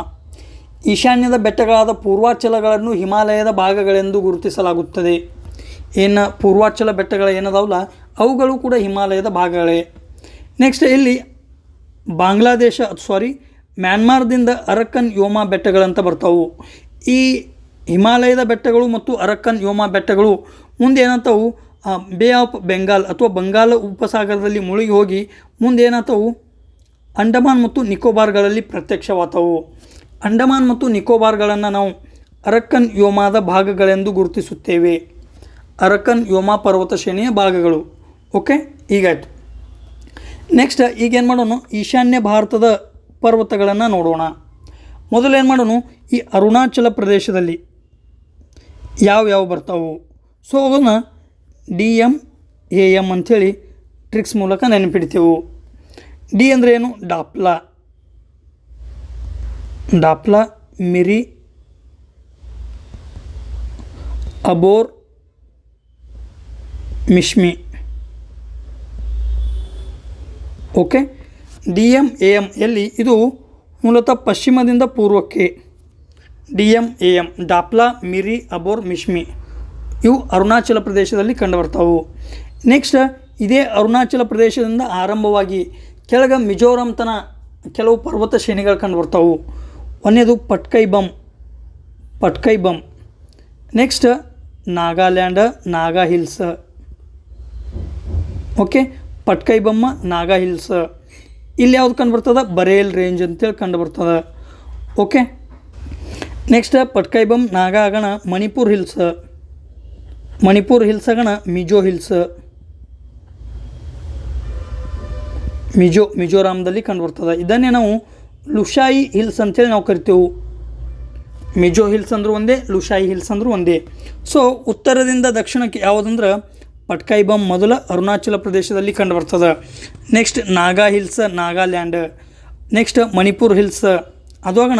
ಈಶಾನ್ಯದ ಬೆಟ್ಟಗಳಾದ ಪೂರ್ವಾಚಲಗಳನ್ನು ಹಿಮಾಲಯದ ಭಾಗಗಳೆಂದು ಗುರುತಿಸಲಾಗುತ್ತದೆ. ಏನು ಪೂರ್ವಾಚಲ ಬೆಟ್ಟಗಳು ಏನದಾವಲ್ಲ ಅವುಗಳು ಕೂಡ ಹಿಮಾಲಯದ ಭಾಗಗಳೇ. ನೆಕ್ಸ್ಟ್ ಇಲ್ಲಿ ಮ್ಯಾನ್ಮಾರ್ದಿಂದ ಅರಕ್ಕನ್ ಯೋಮಾ ಬೆಟ್ಟಗಳಂತ ಬರ್ತಾವು. ಈ ಹಿಮಾಲಯದ ಬೆಟ್ಟಗಳು ಮತ್ತು ಅರಕ್ಕನ್ ಯೋಮಾ ಬೆಟ್ಟಗಳು ಮುಂದೆ ಏನಾಗ್ತಾವು, ಬೇ ಆಫ್ ಬೆಂಗಾಲ್ ಅಥವಾ ಬಂಗಾಲ ಉಪಸಾಗರದಲ್ಲಿ ಮುಳುಗಿ ಹೋಗಿ ಮುಂದೆ ಏನಾಗ್ತಾವು, ಅಂಡಮಾನ್ ಮತ್ತು ನಿಕೋಬಾರ್ಗಳಲ್ಲಿ ಪ್ರತ್ಯಕ್ಷವಾಗ್ತಾವು. ಅಂಡಮಾನ್ ಮತ್ತು ನಿಕೋಬಾರ್ಗಳನ್ನು ನಾವು ಅರಕ್ಕನ್ ಯೋಮಾದ ಭಾಗಗಳೆಂದು ಗುರುತಿಸುತ್ತೇವೆ. ಅರಕ್ಕನ್ ಯೋಮಾ ಪರ್ವತ ಶ್ರೇಣಿಯ ಭಾಗಗಳು. ಓಕೆ, ಈಗಾಯಿತು. ನೆಕ್ಸ್ಟ್ ಈಗೇನು ಮಾಡೋಣ, ಈಶಾನ್ಯ ಭಾರತದ ಪರ್ವತಗಳನ್ನು ನೋಡೋಣ. ಮೊದಲೇನು ಮಾಡೋಣ, ಈ ಅರುಣಾಚಲ ಪ್ರದೇಶದಲ್ಲಿ ಯಾವ್ಯಾವ ಬರ್ತಾವು. ಸೊ ಅದನ್ನು DMAM ಅಂಥೇಳಿ ಟ್ರಿಕ್ಸ್ ಮೂಲಕ ನೆನಪಿಡ್ತೇವೆ. ಡಿ ಅಂದರೆ ಏನು, ಡಾಪ್ಲಾ, ಮಿರಿ, ಅಬೋರ್, ಮಿಶ್ಮಿ. ಓಕೆ, DMAM ಎಲ್ಲಿ, ಇದು ಮೂಲತಃ ಪಶ್ಚಿಮದಿಂದ ಪೂರ್ವಕ್ಕೆ. DMAM ಡಾಪ್ಲಾ, ಮಿರಿ, ಅಬೋರ್, ಮಿಶ್ಮಿ ಇವು ಅರುಣಾಚಲ ಪ್ರದೇಶದಲ್ಲಿ ಕಂಡುಬರ್ತಾವು. ನೆಕ್ಸ್ಟ್ ಇದೇ ಅರುಣಾಚಲ ಪ್ರದೇಶದಿಂದ ಆರಂಭವಾಗಿ ಕೆಳಗೆ ಮಿಜೋರಾಂ ತನ ಕೆಲವು ಪರ್ವತ ಶ್ರೇಣಿಗಳು ಕಂಡುಬರ್ತಾವು. ಒಂದನೇದು Patkai Bum. Next Nagaland, Naga hills. Okay, Patkai Bum, Naga hills. ಇಲ್ಲಿ ಯಾವ್ದು ಕಂಡುಬರ್ತದೆ, ಬರೇಲ್ ರೇಂಜ್ ಅಂತೇಳಿ ಕಂಡುಬರ್ತದೆ. ಓಕೆ, ನೆಕ್ಸ್ಟ್ ಪಟ್ಕೈ ಬಮ್, ನಾಗಾ ಆಗಣ ಮಣಿಪುರ್ ಹಿಲ್ಸ್ ಆಗಣ ಮಿಜೋ ಹಿಲ್ಸ್. ಮಿಜೋರಾಮ್ದಲ್ಲಿ ಕಂಡುಬರ್ತದೆ. ಇದನ್ನೇ ನಾವು ಲುಷಾಯಿ ಹಿಲ್ಸ್ ಅಂತೇಳಿ ನಾವು ಕರಿತೇವೆ. ಮಿಜೋ ಹಿಲ್ಸ್ ಅಂದರೂ ಒಂದೇ, ಲುಷಾಯಿ ಹಿಲ್ಸ್ ಅಂದರೂ ಒಂದೇ. ಸೊ ಉತ್ತರದಿಂದ ದಕ್ಷಿಣಕ್ಕೆ ಯಾವುದಂದ್ರೆ ಪಟ್ಕೈ ಬಮ್ ಮೊದಲ ಅರುಣಾಚಲ ಪ್ರದೇಶದಲ್ಲಿ ಕಂಡುಬರ್ತದೆ. Next Naga hills, Nagaland. Next Manipur hills, ಅದಾಗಣ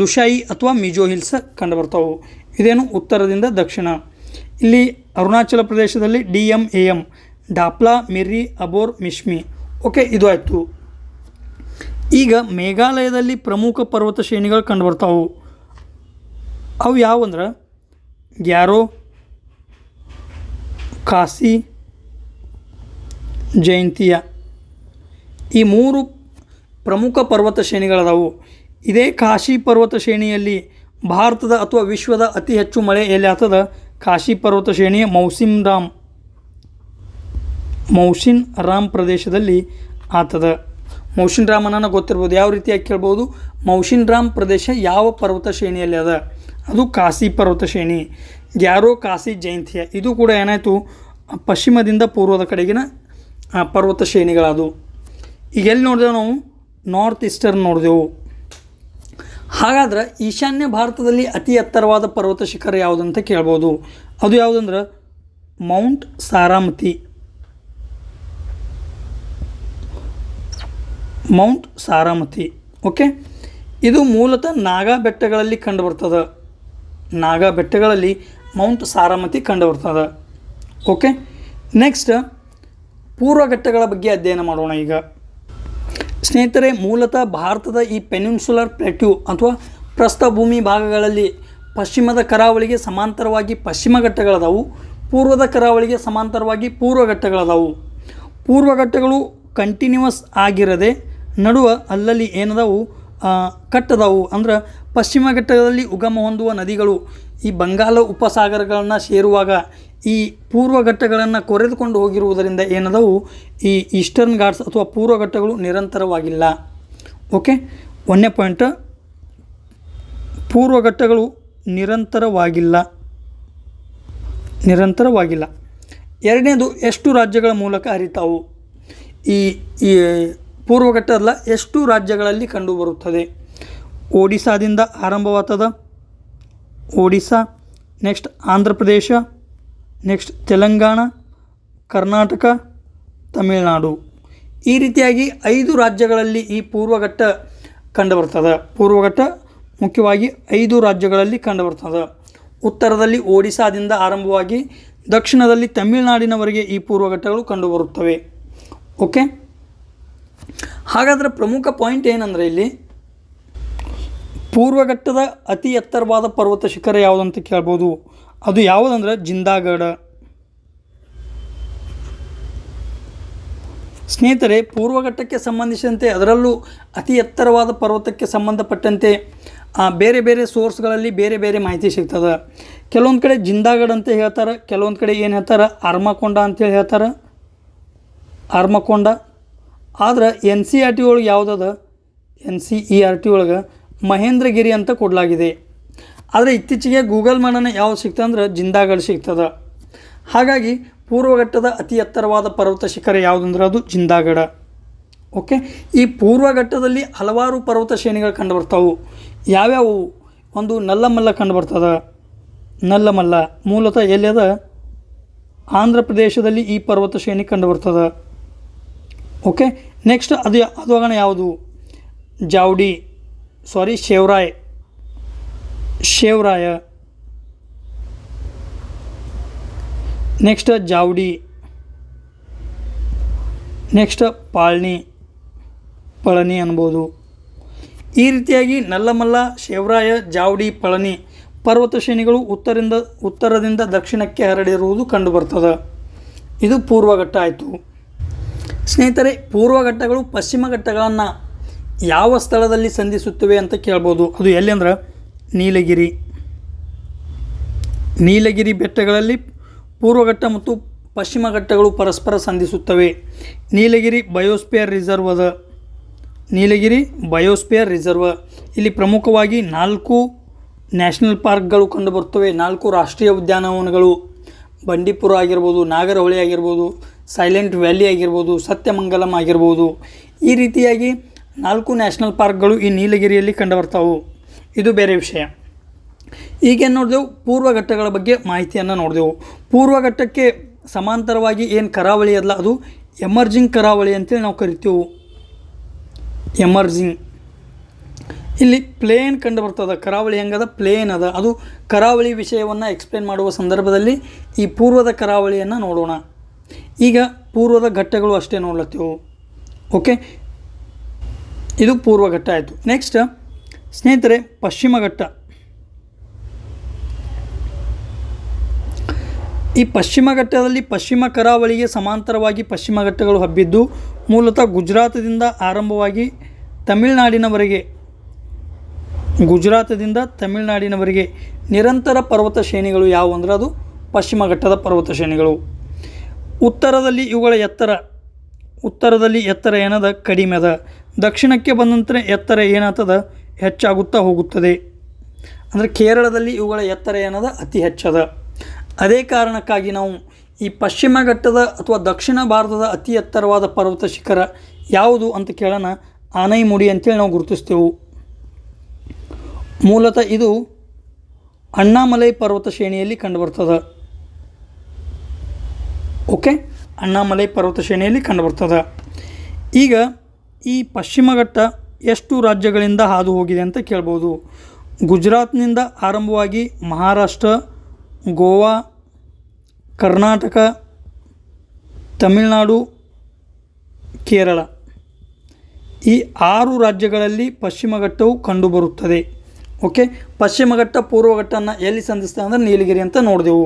ಲುಷಾಯಿ ಅಥವಾ ಮಿಜೋ ಹಿಲ್ಸ್ ಕಂಡುಬರ್ತಾವೆ. ಇದೇನು ಉತ್ತರದಿಂದ ದಕ್ಷಿಣ. ಇಲ್ಲಿ ಅರುಣಾಚಲ ಪ್ರದೇಶದಲ್ಲಿ DMAM ಡಾಪ್ಲಾ, ಮಿರಿ, ಅಬೋರ್, ಮಿಶ್ಮಿ. ಓಕೆ, ಇದು ಆಯಿತು. ಈಗ ಮೇಘಾಲಯದಲ್ಲಿ ಪ್ರಮುಖ ಪರ್ವತ ಶ್ರೇಣಿಗಳು ಕಂಡುಬರ್ತಾವೆ. ಅವು ಯಾವುವಂದ್ರೆ ಗ್ಯಾರೋ, ಖಾಸಿ, ಜೈಂತಿಯಾ. ಈ 3 ಪ್ರಮುಖ ಪರ್ವತ ಶ್ರೇಣಿಗಳದಾವು. ಇದೇ ಕಾಶಿ ಪರ್ವತ ಶ್ರೇಣಿಯಲ್ಲಿ ಭಾರತದ ಅಥವಾ ವಿಶ್ವದ ಅತಿ ಹೆಚ್ಚು ಮಳೆ ಎಲ್ಲಿ ಆಗ್ತದೆ, ಕಾಶಿ ಪರ್ವತ ಶ್ರೇಣಿಯ ಮೌಸಿನ್ ರಾಮ್ ಪ್ರದೇಶದಲ್ಲಿ ಆಗ್ತದೆ. ಮೌಸಿನ್ ರಾಮನನ್ನು ಗೊತ್ತಿರ್ಬೋದು. ಯಾವ ರೀತಿಯಾಗಿ ಕೇಳ್ಬೋದು, ಮೌಸಿನ್ ರಾಮ್ ಪ್ರದೇಶ ಯಾವ ಪರ್ವತ ಶ್ರೇಣಿಯಲ್ಲಿ ಅದ, ಅದು ಕಾಶಿ ಪರ್ವತ ಶ್ರೇಣಿ. ಗ್ಯಾರೋ, ಕಾಶಿ, ಜೈಂತಿಯಾ ಇದು ಕೂಡ ಏನಾಯಿತು, ಪಶ್ಚಿಮದಿಂದ ಪೂರ್ವದ ಕಡೆಗಿನ ಪರ್ವತ ಶ್ರೇಣಿಗಳದು. ಈಗ ಎಲ್ಲಿ ನೋಡಿದೆವು ನಾವು, ನಾರ್ತ್ ಈಸ್ಟರ್ನ್ ನೋಡಿದೆವು. ಹಾಗಾದ್ರೆ ಈಶಾನ್ಯ ಭಾರತದಲ್ಲಿ ಅತಿ ಎತ್ತರವಾದ ಪರ್ವತ ಶಿಖರ ಯಾವುದಂತ ಕೇಳ್ಬೋದು. ಅದು ಯಾವುದಂದ್ರೆ ಮೌಂಟ್ ಸಾರಾಮತಿ. ಓಕೆ, ಇದು ಮೂಲತಃ ನಾಗಾ ಬೆಟ್ಟಗಳಲ್ಲಿ ಕಂಡುಬರ್ತದೆ. ನಾಗಾ ಬೆಟ್ಟಗಳಲ್ಲಿ ಮೌಂಟ್ ಸಾರಾಮತಿ ಕಂಡುಬರ್ತದೆ. ಓಕೆ, ನೆಕ್ಸ್ಟ್ ಪೂರ್ವಘಟ್ಟಗಳ ಬಗ್ಗೆ ಅಧ್ಯಯನ ಮಾಡೋಣ. ಈಗ ಸ್ನೇಹಿತರೆ, ಮೂಲತಃ ಭಾರತದ ಈ ಪೆನಿನ್ಸುಲರ್ ಪ್ಲೇಟ್ಯೂ ಅಥವಾ ಪ್ರಸ್ಥಭೂಮಿ ಭಾಗಗಳಲ್ಲಿ ಪಶ್ಚಿಮದ ಕರಾವಳಿಗೆ ಸಮಾಂತರವಾಗಿ ಪಶ್ಚಿಮ ಘಟ್ಟಗಳದಾವು, ಪೂರ್ವದ ಕರಾವಳಿಗೆ ಸಮಾಂತರವಾಗಿ ಪೂರ್ವಘಟ್ಟಗಳದಾವು. ಪೂರ್ವಘಟ್ಟಗಳು ಕಂಟಿನ್ಯೂವಸ್ ಆಗಿರದೆ ನಡುವ ಅಲ್ಲಲ್ಲಿ ಏನದಾವು ಕಟ್ಟದಾವು. ಅಂದ್ರೆ ಪಶ್ಚಿಮ ಘಟ್ಟಗಳಲ್ಲಿ ಉಗಮ ಹೊಂದುವ ನದಿಗಳು ಈ ಬಂಗಾಳ ಉಪಸಾಗರಗಳನ್ನು ಸೇರುವಾಗ ಈ ಪೂರ್ವಘಟ್ಟಗಳನ್ನು ಕೊರೆದುಕೊಂಡು ಹೋಗಿರುವುದರಿಂದ ಏನದವು ಈ ಈಸ್ಟರ್ನ್ ಘಾಟ್ಸ್ ಅಥವಾ ಪೂರ್ವಘಟ್ಟಗಳು ನಿರಂತರವಾಗಿಲ್ಲ. Okay, 1ನೇ point, ಪೂರ್ವಘಟ್ಟಗಳು ನಿರಂತರವಾಗಿಲ್ಲ. 2ನೇದು, ಎಷ್ಟು ರಾಜ್ಯಗಳ ಮೂಲಕ ಹರಿತಾವು? ಈ ಪೂರ್ವಘಟ್ಟ ಅಲ್ಲ, ಎಷ್ಟು ರಾಜ್ಯಗಳಲ್ಲಿ ಕಂಡುಬರುತ್ತದೆ? ಒಡಿಸ್ಸಾದಿಂದ ಆರಂಭವಾಗ್ತದ, ಒಡಿಸ್ಸಾ, ನೆಕ್ಸ್ಟ್ ಆಂಧ್ರ ಪ್ರದೇಶ, ನೆಕ್ಸ್ಟ್ ತೆಲಂಗಾಣ, ಕರ್ನಾಟಕ, ತಮಿಳುನಾಡು. ಈ ರೀತಿಯಾಗಿ 5 ರಾಜ್ಯಗಳಲ್ಲಿ ಈ ಪೂರ್ವಘಟ್ಟ ಕಂಡುಬರ್ತದೆ. ಪೂರ್ವಘಟ್ಟ ಮುಖ್ಯವಾಗಿ 5 ರಾಜ್ಯಗಳಲ್ಲಿ ಕಂಡುಬರ್ತದೆ. ಉತ್ತರದಲ್ಲಿ ಒಡಿಸ್ಸಾದಿಂದ ಆರಂಭವಾಗಿ ದಕ್ಷಿಣದಲ್ಲಿ ತಮಿಳುನಾಡಿನವರೆಗೆ ಈ ಪೂರ್ವಘಟ್ಟಗಳು ಕಂಡುಬರುತ್ತವೆ. ಓಕೆ, ಹಾಗಾದರೆ ಪ್ರಮುಖ ಪಾಯಿಂಟ್ ಏನಂದರೆ ಇಲ್ಲಿ ಪೂರ್ವಘಟ್ಟದ ಅತಿ ಎತ್ತರವಾದ ಪರ್ವತ ಶಿಖರ ಯಾವುದಂತ ಕೇಳ್ಬೋದು. ಅದು ಯಾವುದಂದ್ರೆ ಜಿಂದಾಗಢ. ಸ್ನೇಹಿತರೆ, ಪೂರ್ವಘಟ್ಟಕ್ಕೆ ಸಂಬಂಧಿಸಿದಂತೆ ಅದರಲ್ಲೂ ಅತಿ ಎತ್ತರವಾದ ಪರ್ವತಕ್ಕೆ ಸಂಬಂಧಪಟ್ಟಂತೆ ಬೇರೆ ಬೇರೆ ಸೋರ್ಸ್ಗಳಲ್ಲಿ ಬೇರೆ ಬೇರೆ ಮಾಹಿತಿ ಸಿಗ್ತದೆ. ಕೆಲವೊಂದು ಕಡೆ ಜಿಂದಾಗಢ ಅಂತ ಹೇಳ್ತಾರೆ, ಕೆಲವೊಂದು ಕಡೆ ಏನು ಹೇಳ್ತಾರೆ ಆರ್ಮಕೊಂಡ ಅಂತೇಳಿ ಹೇಳ್ತಾರೆ, ಆರ್ಮಕೊಂಡ. ಆದ್ರೆ NCERT ಒಳಗೆ ಯಾವುದದ, NCERT ಒಳಗೆ ಮಹೇಂದ್ರಗಿರಿ ಅಂತ ಕೊಡಲಾಗಿದೆ. ಆದರೆ ಇತ್ತೀಚೆಗೆ ಗೂಗಲ್ ಮಾಡೋಣ ಯಾವುದು ಸಿಗ್ತದೆ ಅಂದ್ರೆ ಜಿಂದಾಗಢ ಸಿಗ್ತದೆ. ಹಾಗಾಗಿ ಪೂರ್ವಘಟ್ಟದ ಅತಿ ಎತ್ತರವಾದ ಪರ್ವತ ಶಿಖರ ಯಾವುದಂದ್ರೆ ಅದು ಜಿಂದಾಗಢ. ಓಕೆ, ಈ ಪೂರ್ವಘಟ್ಟದಲ್ಲಿ ಹಲವಾರು ಪರ್ವತ ಶ್ರೇಣಿಗಳು ಕಂಡುಬರ್ತಾವೆ. ಯಾವ್ಯಾವು? ಒಂದು ನಲ್ಲಮಲ್ಲ ಕಂಡುಬರ್ತದೆ. ನಲ್ಲಮಲ್ಲ ಮೂಲತಃ ಎಲ್ಲಿಯದ? ಆಂಧ್ರ ಪ್ರದೇಶದಲ್ಲಿ ಈ ಪರ್ವತ ಶ್ರೇಣಿ ಕಂಡುಬರ್ತದೆ. ಓಕೆ, ನೆಕ್ಸ್ಟ್ ಅದು ಹೋಗೋಣ ಯಾವುದು? ಶೇವರಾಯ. ನೆಕ್ಸ್ಟ್ ಜಾವಡಿ, ನೆಕ್ಸ್ಟ್ ಪಳನಿ ಅನ್ಬೋದು. ಈ ರೀತಿಯಾಗಿ ನಲ್ಲಮಲ್ಲ, ಶೇವರಾಯ, ಜಾವಡಿ, ಪಳನಿ ಪರ್ವತ ಶ್ರೇಣಿಗಳು ಉತ್ತರದಿಂದ ದಕ್ಷಿಣಕ್ಕೆ ಹರಡಿರುವುದು ಕಂಡುಬರ್ತದೆ. ಇದು ಪೂರ್ವಘಟ್ಟ ಆಯಿತು. ಸ್ನೇಹಿತರೆ, ಪೂರ್ವಘಟ್ಟಗಳು ಪಶ್ಚಿಮ ಘಟ್ಟಗಳನ್ನು ಯಾವ ಸ್ಥಳದಲ್ಲಿ ಸಂಧಿಸುತ್ತವೆ ಅಂತ ಕೇಳ್ಬೋದು. ಅದು ಎಲ್ಲಿ ಅಂದ್ರೆ ನೀಲಗಿರಿ ಬೆಟ್ಟಗಳಲ್ಲಿ ಪೂರ್ವಘಟ್ಟ ಮತ್ತು ಪಶ್ಚಿಮ ಘಟ್ಟಗಳು ಪರಸ್ಪರ ಸಂಧಿಸುತ್ತವೆ. ನೀಲಗಿರಿ ಬಯೋಸ್ಪಿಯರ್ ರಿಸರ್ವ್. ಇಲ್ಲಿ ಪ್ರಮುಖವಾಗಿ 4 ನ್ಯಾಷನಲ್ ಪಾರ್ಕ್ಗಳು ಕಂಡುಬರ್ತವೆ. 4 ರಾಷ್ಟ್ರೀಯ ಉದ್ಯಾನವನಗಳು, ಬಂಡೀಪುರ ಆಗಿರ್ಬೋದು, ನಾಗರಹೊಳೆ ಆಗಿರ್ಬೋದು, ಸೈಲೆಂಟ್ ವ್ಯಾಲಿ ಆಗಿರ್ಬೋದು, ಸತ್ಯಮಂಗಲಂ ಆಗಿರ್ಬೋದು. ಈ ರೀತಿಯಾಗಿ 4 ನ್ಯಾಷನಲ್ ಪಾರ್ಕ್ಗಳು ಈ ನೀಲಗಿರಿಯಲ್ಲಿ ಕಂಡುಬರ್ತಾವೆ. ಇದು ಬೇರೆ ವಿಷಯ. ಈಗೇನು ನೋಡಿದೆವು? ಪೂರ್ವಘಟ್ಟಗಳ ಬಗ್ಗೆ ಮಾಹಿತಿಯನ್ನು ನೋಡಿದೆವು. ಪೂರ್ವಘಟ್ಟಕ್ಕೆ ಸಮಾಂತರವಾಗಿ ಏನು ಕರಾವಳಿ ಅಲ್ಲ, ಅದು ಎಮರ್ಜಿಂಗ್ ಕರಾವಳಿ ಅಂತೇಳಿ ನಾವು ಕರಿತೀವಿ. ಎಮರ್ಜಿಂಗ್ ಇಲ್ಲಿ ಪ್ಲೇನ್ ಕಂಡುಬರ್ತದೆ. ಕರಾವಳಿ ಹೆಂಗದ? ಪ್ಲೇನ್ ಅದ. ಅದು ಕರಾವಳಿ ವಿಷಯವನ್ನು ಎಕ್ಸ್ಪ್ಲೇನ್ ಮಾಡುವ ಸಂದರ್ಭದಲ್ಲಿ ಈ ಪೂರ್ವದ ಕರಾವಳಿಯನ್ನು ನೋಡೋಣ. ಈಗ ಪೂರ್ವದ ಘಟ್ಟಗಳು ಅಷ್ಟೇ ನೋಡ್ಲತ್ತೀವಿ. ಓಕೆ, ಇದು ಪೂರ್ವಘಟ್ಟ ಆಯಿತು. ನೆಕ್ಸ್ಟ್ ಸ್ನೇಹಿತರೆ, ಪಶ್ಚಿಮ ಘಟ್ಟ. ಈ ಪಶ್ಚಿಮ ಘಟ್ಟದಲ್ಲಿ ಪಶ್ಚಿಮ ಕರಾವಳಿಗೆ ಸಮಾಂತರವಾಗಿ ಪಶ್ಚಿಮ ಘಟ್ಟಗಳು ಹಬ್ಬಿದ್ದು ಮೂಲತಃ ಗುಜರಾತದಿಂದ ಆರಂಭವಾಗಿ ತಮಿಳುನಾಡಿನವರೆಗೆ ನಿರಂತರ ಪರ್ವತ ಶ್ರೇಣಿಗಳು ಯಾವುವು ಅಂದ್ರೆ ಅದು ಪಶ್ಚಿಮ ಘಟ್ಟದ ಪರ್ವತ ಶ್ರೇಣಿಗಳು. ಉತ್ತರದಲ್ಲಿ ಎತ್ತರ ಏನದ? ಕಡಿಮೆ ಅದ. ದಕ್ಷಿಣಕ್ಕೆ ಬಂದ ನಂತರ ಎತ್ತರ ಏನಾಗ್ತದ? ಹೆಚ್ಚಾಗುತ್ತಾ ಹೋಗುತ್ತದೆ. ಅಂದರೆ ಕೇರಳದಲ್ಲಿ ಇವುಗಳ ಎತ್ತರ ಏನದ? ಅತಿ ಹೆಚ್ಚದ. ಅದೇ ಕಾರಣಕ್ಕಾಗಿ ನಾವು ಈ ಪಶ್ಚಿಮ ಘಟ್ಟದ ಅಥವಾ ದಕ್ಷಿಣ ಭಾರತದ ಅತಿ ಎತ್ತರವಾದ ಪರ್ವತ ಶಿಖರ ಯಾವುದು ಅಂತ ಕೇಳೋಣ. ಆನೈಮುಡಿ ಅಂತೇಳಿ ನಾವು ಗುರುತಿಸ್ತೇವೆ. ಮೂಲತಃ ಇದು ಅಣ್ಣಾಮಲೈ ಪರ್ವತ ಶ್ರೇಣಿಯಲ್ಲಿ ಕಂಡುಬರ್ತದೆ. ಓಕೆ, ಅಣ್ಣಾಮಲೈ ಪರ್ವತ ಶ್ರೇಣಿಯಲ್ಲಿ ಕಂಡುಬರ್ತದೆ. ಈಗ ಈ ಪಶ್ಚಿಮ ಘಟ್ಟ ಎಷ್ಟು ರಾಜ್ಯಗಳಿಂದ ಹಾದು ಹೋಗಿದೆ ಅಂತ ಕೇಳ್ಬೋದು. ಗುಜರಾತ್ನಿಂದ ಆರಂಭವಾಗಿ ಮಹಾರಾಷ್ಟ್ರ, ಗೋವಾ, ಕರ್ನಾಟಕ, ತಮಿಳುನಾಡು, ಕೇರಳ ಈ 6 ರಾಜ್ಯಗಳಲ್ಲಿ ಪಶ್ಚಿಮ ಘಟ್ಟವು ಕಂಡುಬರುತ್ತದೆ. ಓಕೆ, ಪಶ್ಚಿಮ ಘಟ್ಟ ಪೂರ್ವ ಘಟ್ಟವನ್ನು ಎಲ್ಲಿ ಸಂಧಿಸ್ತದೆ ಅಂದರೆ ನೀಲಗಿರಿ ಅಂತ ನೋಡಿದೆವು.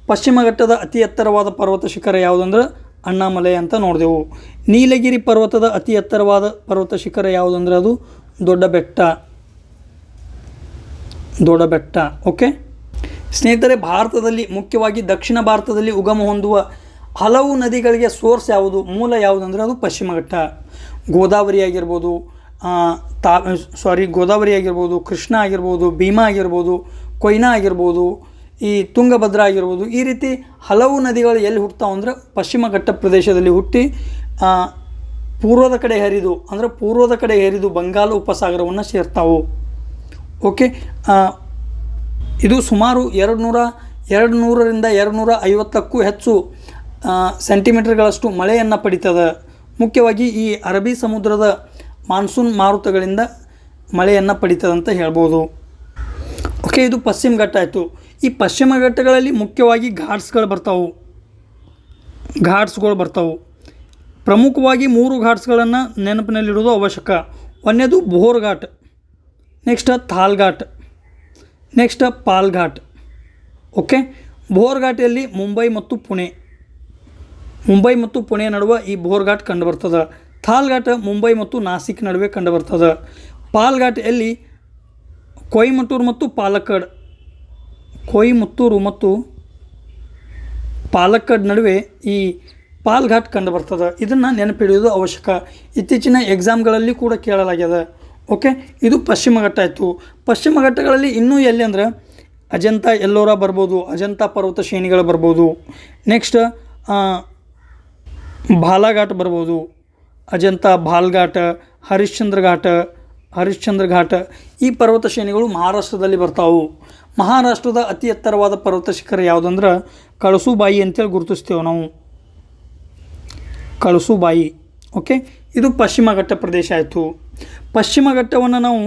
ಪಶ್ಚಿಮ ಘಟ್ಟದ ಅತಿ ಎತ್ತರವಾದ ಪರ್ವತ ಶಿಖರ ಯಾವುದಂದ್ರೆ ಅಣ್ಣಾಮಲೈ ಅಂತ ನೋಡಿದೆವು. ನೀಲಗಿರಿ ಪರ್ವತದ ಅತಿ ಎತ್ತರವಾದ ಪರ್ವತ ಶಿಖರ ಯಾವುದಂದ್ರೆ ಅದು ದೊಡ್ಡ ಬೆಟ್ಟ. ಓಕೆ ಸ್ನೇಹಿತರೆ, ಭಾರತದಲ್ಲಿ ಮುಖ್ಯವಾಗಿ ದಕ್ಷಿಣ ಭಾರತದಲ್ಲಿ ಉಗಮ ಹೊಂದುವ ಹಲವು ನದಿಗಳಿಗೆ ಸೋರ್ಸ್ ಯಾವುದು, ಮೂಲ ಯಾವುದಂದರೆ ಅದು ಪಶ್ಚಿಮ ಘಟ್ಟ. ಗೋದಾವರಿ ಆಗಿರ್ಬೋದು, ಕೃಷ್ಣ ಆಗಿರ್ಬೋದು, ಭೀಮಾ ಆಗಿರ್ಬೋದು, ಕೊಯ್ನಾ ಆಗಿರ್ಬೋದು, ಈ ತುಂಗಭದ್ರಾ ಆಗಿರ್ಬೋದು, ಈ ರೀತಿ ಹಲವು ನದಿಗಳು ಎಲ್ಲಿ ಹುಟ್ಟುತ್ತಾವೆ ಅಂದರೆ ಪಶ್ಚಿಮ ಘಟ್ಟ ಪ್ರದೇಶದಲ್ಲಿ ಹುಟ್ಟಿ ಪೂರ್ವದ ಕಡೆ ಹರಿದು ಬಂಗಾಳ ಉಪಸಾಗರವನ್ನು ಸೇರ್ತಾವೆ. ಓಕೆ, ಇದು ಸುಮಾರು 200ರಿಂದ 250ಕ್ಕೂ ಹೆಚ್ಚು ಸೆಂಟಿಮೀಟರ್ಗಳಷ್ಟು ಮಳೆಯನ್ನು ಪಡಿತದೆ. ಮುಖ್ಯವಾಗಿ ಈ ಅರಬ್ಬಿ ಸಮುದ್ರದ ಮಾನ್ಸೂನ್ ಮಾರುತಗಳಿಂದ ಮಳೆಯನ್ನು ಪಡಿತದೆ ಅಂತ ಹೇಳ್ಬೋದು. ಓಕೆ, ಇದು ಪಶ್ಚಿಮ ಘಟ್ಟ ಆಯಿತು. ಈ ಪಶ್ಚಿಮ ಘಟ್ಟಗಳಲ್ಲಿ ಮುಖ್ಯವಾಗಿ ಘಾಟ್ಸ್ಗಳು ಬರ್ತಾವೆ. ಪ್ರಮುಖವಾಗಿ 3 ಘಾಟ್ಸ್ಗಳನ್ನು ನೆನಪಿನಲ್ಲಿಡೋದು ಅವಶ್ಯಕ. ಒಂದನೇದು Bhor Ghat, next Thal Ghat, next Pal Ghat. Okay, Bhor ಘಾಟಲ್ಲಿ ಮುಂಬೈ ಮತ್ತು ಪುಣೆ ನಡುವೆ ಈ ಬೋರ್ ಘಾಟ್ ಕಂಡುಬರ್ತದೆ. ಥಾಲ್ ಘಾಟ್ ಮುಂಬೈ ಮತ್ತು ನಾಸಿಕ್ ನಡುವೆ ಕಂಡುಬರ್ತದೆ. ಪಾಲ್ ಘಾಟ್ ಎಲ್ಲಿ ಕೊಯಮತ್ತೂರು ಮತ್ತು ಪಾಲಕ್ಕಡ್ ನಡುವೆ ಈ ಪಾಲ್ ಘಾಟ್ ಕಂಡುಬರ್ತದೆ. ಇದನ್ನು ನೆನಪಿಡುವುದು ಅವಶ್ಯಕ. ಇತ್ತೀಚಿನ ಎಕ್ಸಾಮ್ಗಳಲ್ಲಿ ಕೂಡ ಕೇಳಲಾಗ್ಯದ. ಓಕೆ, ಇದು ಪಶ್ಚಿಮ ಘಟ್ಟ ಆಯಿತು. ಪಶ್ಚಿಮ ಘಟ್ಟಗಳಲ್ಲಿ ಇನ್ನೂ ಎಲ್ಲಿ ಅಂದರೆ ಅಜಂತ ಎಲ್ಲೋರ ಬರ್ಬೋದು, ಅಜಂತ ಪರ್ವತ ಶ್ರೇಣಿಗಳು ಬರ್ಬೋದು. ನೆಕ್ಸ್ಟ್ ಬಾಲಾಘಾಟ್ ಬರ್ಬೋದು, ಅಜಂತ ಬಾಲ್ಘಾಟ್, ಹರಿಶ್ಚಂದ್ರ ಘಾಟ್ ಈ ಪರ್ವತ ಶ್ರೇಣಿಗಳು ಮಹಾರಾಷ್ಟ್ರದಲ್ಲಿ ಬರ್ತಾವೆ. ಮಹಾರಾಷ್ಟ್ರದ ಅತಿ ಎತ್ತರವಾದ ಪರ್ವತ ಶಿಖರ ಯಾವುದಂದ್ರೆ ಕಳಸುಬಾಯಿ ಅಂತೇಳಿ ಗುರುತಿಸ್ತೇವೆ ನಾವು, ಕಳಸುಬಾಯಿ. ಓಕೆ, ಇದು ಪಶ್ಚಿಮ ಘಟ್ಟ ಪ್ರದೇಶ ಆಯಿತು. ಪಶ್ಚಿಮ ಘಟ್ಟವನ್ನು ನಾವು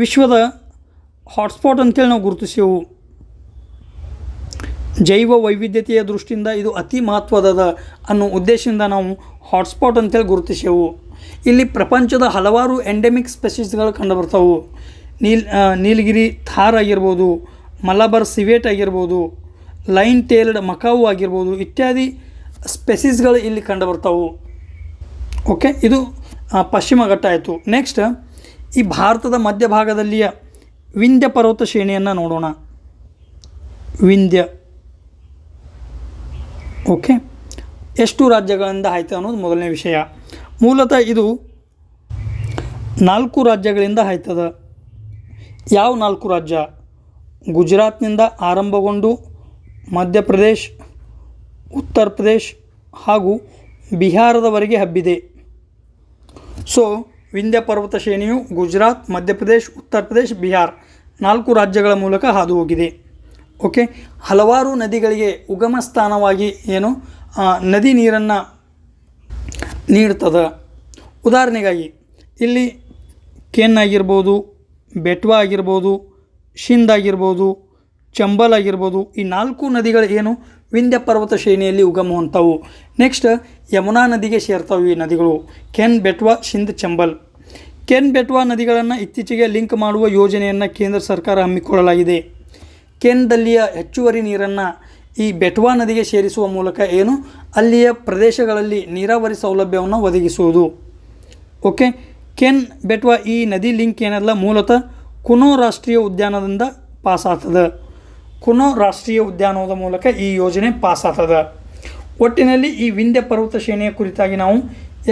ವಿಶ್ವದ ಹಾಟ್ಸ್ಪಾಟ್ ಅಂತೇಳಿ ನಾವು ಗುರುತಿಸೇವು. ಜೈವ ವೈವಿಧ್ಯತೆಯ ದೃಷ್ಟಿಯಿಂದ ಇದು ಅತಿ ಮಹತ್ವದ ಅನ್ನೋ ಉದ್ದೇಶದಿಂದ ನಾವು ಹಾಟ್ಸ್ಪಾಟ್ ಅಂತೇಳಿ ಗುರುತಿಸೇವು. ಇಲ್ಲಿ ಪ್ರಪಂಚದ ಹಲವಾರು ಎಂಡೆಮಿಕ್ ಸ್ಪೆಸಿಸ್ಗಳು ಕಂಡುಬರ್ತಾವೆ. ನೀಲಗಿರಿ ಥಾರ್ ಆಗಿರ್ಬೋದು, ಮಲಬಾರ್ ಸಿವೇಟ್ ಆಗಿರ್ಬೋದು, ಲೈನ್ ಟೇಲ್ಡ್ ಮಕಾವು ಆಗಿರ್ಬೋದು, ಇತ್ಯಾದಿ ಸ್ಪೆಸಿಸ್ಗಳು ಇಲ್ಲಿ ಕಂಡುಬರ್ತಾವೆ. ಓಕೆ, ಇದು ಪಶ್ಚಿಮ ಘಟ್ಟ ಆಯಿತು. ನೆಕ್ಸ್ಟ್ ಈ ಭಾರತದ ಮಧ್ಯಭಾಗದಲ್ಲಿಯ ವಿಂಧ್ಯ ಪರ್ವತ ಶ್ರೇಣಿಯನ್ನು ನೋಡೋಣ. ವಿಂಧ್ಯ ಓಕೆ, ಎಷ್ಟು ರಾಜ್ಯಗಳಿಂದ ಆಯ್ತು ಅನ್ನೋದು ಮೊದಲನೇ ವಿಷಯ. ಮೂಲತಃ ಇದು 4 ರಾಜ್ಯಗಳಿಂದ ಆಯ್ತದ. ಯಾವ 4 ರಾಜ್ಯ? ಗುಜರಾತ್ನಿಂದ ಆರಂಭಗೊಂಡು ಮಧ್ಯಪ್ರದೇಶ್, ಉತ್ತರ ಪ್ರದೇಶ್ ಹಾಗೂ ಬಿಹಾರದವರೆಗೆ ಹಬ್ಬಿದೆ. ಸೊ ವಿಂಧ್ಯ ಪರ್ವತ ಶ್ರೇಣಿಯು ಗುಜರಾತ್, ಮಧ್ಯಪ್ರದೇಶ್, ಉತ್ತರ ಪ್ರದೇಶ್, ಬಿಹಾರ್ 4 ರಾಜ್ಯಗಳ ಮೂಲಕ ಹಾದು ಹೋಗಿದೆ. ಓಕೆ, ಹಲವಾರು ನದಿಗಳಿಗೆ ಉಗಮ ಸ್ಥಾನವಾಗಿ ನದಿ ನೀರನ್ನು ನೀಡ್ತದೆ. ಉದಾಹರಣೆಗಾಗಿ ಇಲ್ಲಿ ಕೆನ್ ಆಗಿರ್ಬೋದು, ಬೆಟ್ವಾ ಆಗಿರ್ಬೋದು, ಶಿಂದ್ ಆಗಿರ್ಬೋದು, ಚಂಬಲ್ ಆಗಿರ್ಬೋದು, ಈ 4 ನದಿಗಳು ವಿಂಧ್ಯ ಪರ್ವತ ಶ್ರೇಣಿಯಲ್ಲಿ ಉಗಮ ಹೊಂದವು. ನೆಕ್ಸ್ಟ್ ಯಮುನಾ ನದಿಗೆ ಸೇರ್ತಾವೆ ಈ ನದಿಗಳು. ಕೆನ್, ಬೆಟ್ವಾ, ಶಿಂದ್, ಚಂಬಲ್. ಕೆನ್, ಬೆಟ್ವಾ ನದಿಗಳನ್ನು ಇತ್ತೀಚೆಗೆ ಲಿಂಕ್ ಮಾಡುವ ಯೋಜನೆಯನ್ನು ಕೇಂದ್ರ ಸರ್ಕಾರ ಹಮ್ಮಿಕೊಳ್ಳಲಾಗಿದೆ. ಕೆನ್ದಲ್ಲಿಯ ಹೆಚ್ಚುವರಿ ನೀರನ್ನು ಈ ಬೆಟ್ವಾ ನದಿಗೆ ಸೇರಿಸುವ ಮೂಲಕ ಅಲ್ಲಿಯ ಪ್ರದೇಶಗಳಲ್ಲಿ ನೀರಾವರಿ ಸೌಲಭ್ಯವನ್ನು ಒದಗಿಸುವುದು. ಓಕೆ, ಕೆನ್ ಬೆಟ್ವಾ ಈ ನದಿ ಲಿಂಕ್ ಮೂಲತಃ ಕುನೋ ರಾಷ್ಟ್ರೀಯ ಉದ್ಯಾನದಿಂದ ಪಾಸ್ ಆಗ್ತದೆ. ಕುನೋ ರಾಷ್ಟ್ರೀಯ ಉದ್ಯಾನದ ಮೂಲಕ ಈ ಯೋಜನೆ ಪಾಸ್ ಆಗ್ತದೆ. ಒಟ್ಟಿನಲ್ಲಿ ಈ ವಿಂಧ್ಯ ಪರ್ವತ ಶ್ರೇಣಿಯ ಕುರಿತಾಗಿ ನಾವು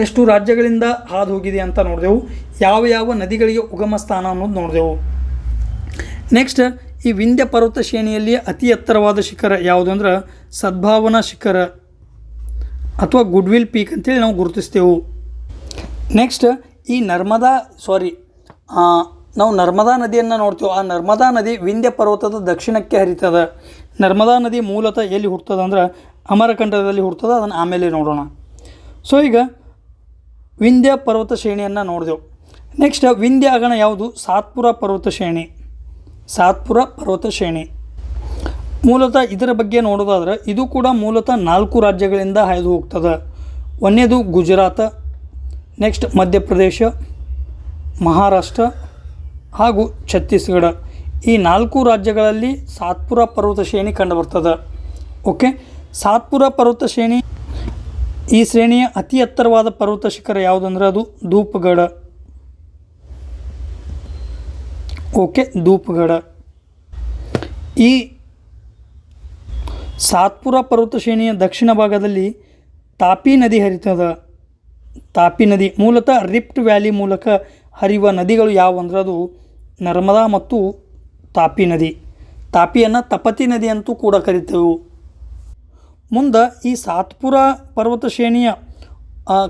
ಎಷ್ಟು ರಾಜ್ಯಗಳಿಂದ ಹಾದು ಹೋಗಿದೆ ಅಂತ ನೋಡಿದೆವು, ಯಾವ ಯಾವ ನದಿಗಳಿಗೆ ಉಗಮ ಸ್ಥಾನ ಅನ್ನೋದು ನೋಡಿದೆವು. ನೆಕ್ಸ್ಟ್ ಈ ವಿಂಧ್ಯ ಪರ್ವತ ಶ್ರೇಣಿಯಲ್ಲಿ ಅತಿ ಎತ್ತರವಾದ ಶಿಖರ ಯಾವುದು ಅಂದ್ರೆ ಸದ್ಭಾವನಾ ಶಿಖರ ಅಥವಾ ಗುಡ್ವಿಲ್ ಪೀಕ್ ಅಂತೇಳಿ ನಾವು ಗುರುತಿಸ್ತೇವೆ. ನೆಕ್ಸ್ಟ್ ಈ ನಾವು ನರ್ಮದಾ ನದಿಯನ್ನು ನೋಡ್ತೇವೆ. ಆ ನರ್ಮದಾ ನದಿ ವಿಂಧ್ಯ ಪರ್ವತದ ದಕ್ಷಿಣಕ್ಕೆ ಹರಿತದೆ. ನರ್ಮದಾ ನದಿ ಮೂಲತಃ ಎಲ್ಲಿ ಹುಡ್ತದೆ ಅಂದ್ರೆ ಅಮರಕಂಟಕದಲ್ಲಿ ಹುಡ್ತದೆ, ಅದನ್ನು ಆಮೇಲೆ ನೋಡೋಣ. ಸೊ ಈಗ ವಿಂಧ್ಯ ಪರ್ವತ ಶ್ರೇಣಿಯನ್ನು ನೋಡಿದೆವು. ನೆಕ್ಸ್ಟ್ ವಿಂಧ್ಯ ಆಗಣ ಯಾವುದು? ಸಾತ್ಪುರ ಪರ್ವತ ಶ್ರೇಣಿ. ಮೂಲತಃ ಇದರ ಬಗ್ಗೆ ನೋಡೋದಾದ್ರೆ ಇದು ಕೂಡ ಮೂಲತಃ 4 ರಾಜ್ಯಗಳಿಂದ ಹಾಯ್ದು ಹೋಗ್ತದೆ. ಒಂದನೇದು ಗುಜರಾತ್, ನೆಕ್ಸ್ಟ್ ಮಧ್ಯಪ್ರದೇಶ, ಮಹಾರಾಷ್ಟ್ರ ಹಾಗೂ ಛತ್ತೀಸ್ಗಢ. ಈ 4 ರಾಜ್ಯಗಳಲ್ಲಿ ಸಾತ್ಪುರ ಪರ್ವತ ಶ್ರೇಣಿ ಕಂಡುಬರ್ತದೆ. ಓಕೆ, ಸಾತ್ಪುರ ಪರ್ವತ ಶ್ರೇಣಿ, ಈ ಶ್ರೇಣಿಯ ಅತಿ ಎತ್ತರವಾದ ಪರ್ವತ ಶಿಖರ ಯಾವುದಂದ್ರೆ ಅದು ಧೂಪ್ಗಢ. ಓಕೆ, ಧೂಪ್ಗಢ. ಈ ಸಾತ್ಪುರ ಪರ್ವತ ಶ್ರೇಣಿಯ ದಕ್ಷಿಣ ಭಾಗದಲ್ಲಿ ತಾಪಿ ನದಿ ಹರಿತದೆ. ತಾಪಿ ನದಿ ಮೂಲತಃ ರಿಫ್ಟ್ ವ್ಯಾಲಿ ಮೂಲಕ ಹರಿಯುವ ನದಿಗಳು ಯಾವುವು ಅದು ನರ್ಮದಾ ಮತ್ತು ತಾಪಿ ನದಿ. ತಾಪಿಯನ್ನು ತಪತಿ ನದಿ ಅಂತೂ ಕೂಡ ಕರಿತೇವೆ. ಮುಂದೆ ಈ ಸಾತ್ಪುರ ಪರ್ವತ ಶ್ರೇಣಿಯ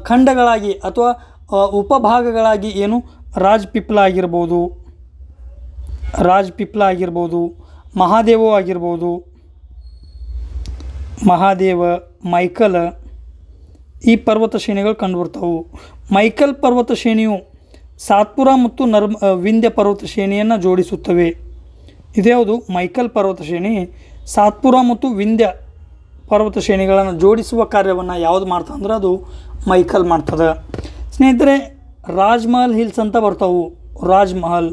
ಖಂಡಗಳಾಗಿ ಅಥವಾ ಉಪಭಾಗಗಳಾಗಿ ಏನು ರಾಜ್ಪಿಪ್ಲಾ ಆಗಿರ್ಬೋದು, ಮಹಾದೇವ ಆಗಿರ್ಬೋದು, ಮಹಾದೇವ, ಮೈಕಲ್, ಈ ಪರ್ವತ ಶ್ರೇಣಿಗಳು ಕಂಡುಬರ್ತವೆ. ಮೈಕಲ್ ಪರ್ವತ ಶ್ರೇಣಿಯು ಸಾತ್ಪುರ ಮತ್ತು ವಿಂಧ್ಯ ಪರ್ವತ ಶ್ರೇಣಿಯನ್ನು ಜೋಡಿಸುತ್ತವೆ. ಇದ್ಯಾವುದು ಮೈಕಲ್ ಪರ್ವತ ಶ್ರೇಣಿ ಸಾತ್ಪುರ ಮತ್ತು ವಿಂಧ್ಯ ಪರ್ವತ ಶ್ರೇಣಿಗಳನ್ನು ಜೋಡಿಸುವ ಕಾರ್ಯವನ್ನು ಯಾವುದು ಮಾಡ್ತದೆ ಅಂದ್ರೆ ಅದು ಮೈಕಲ್ ಮಾಡ್ತದೆ. ಸ್ನೇಹಿತರೆ, ರಾಜ್ಮಹಲ್ ಹಿಲ್ಸ್ ಅಂತ ಬರ್ತಾವೆ. ರಾಜ್ಮಹಲ್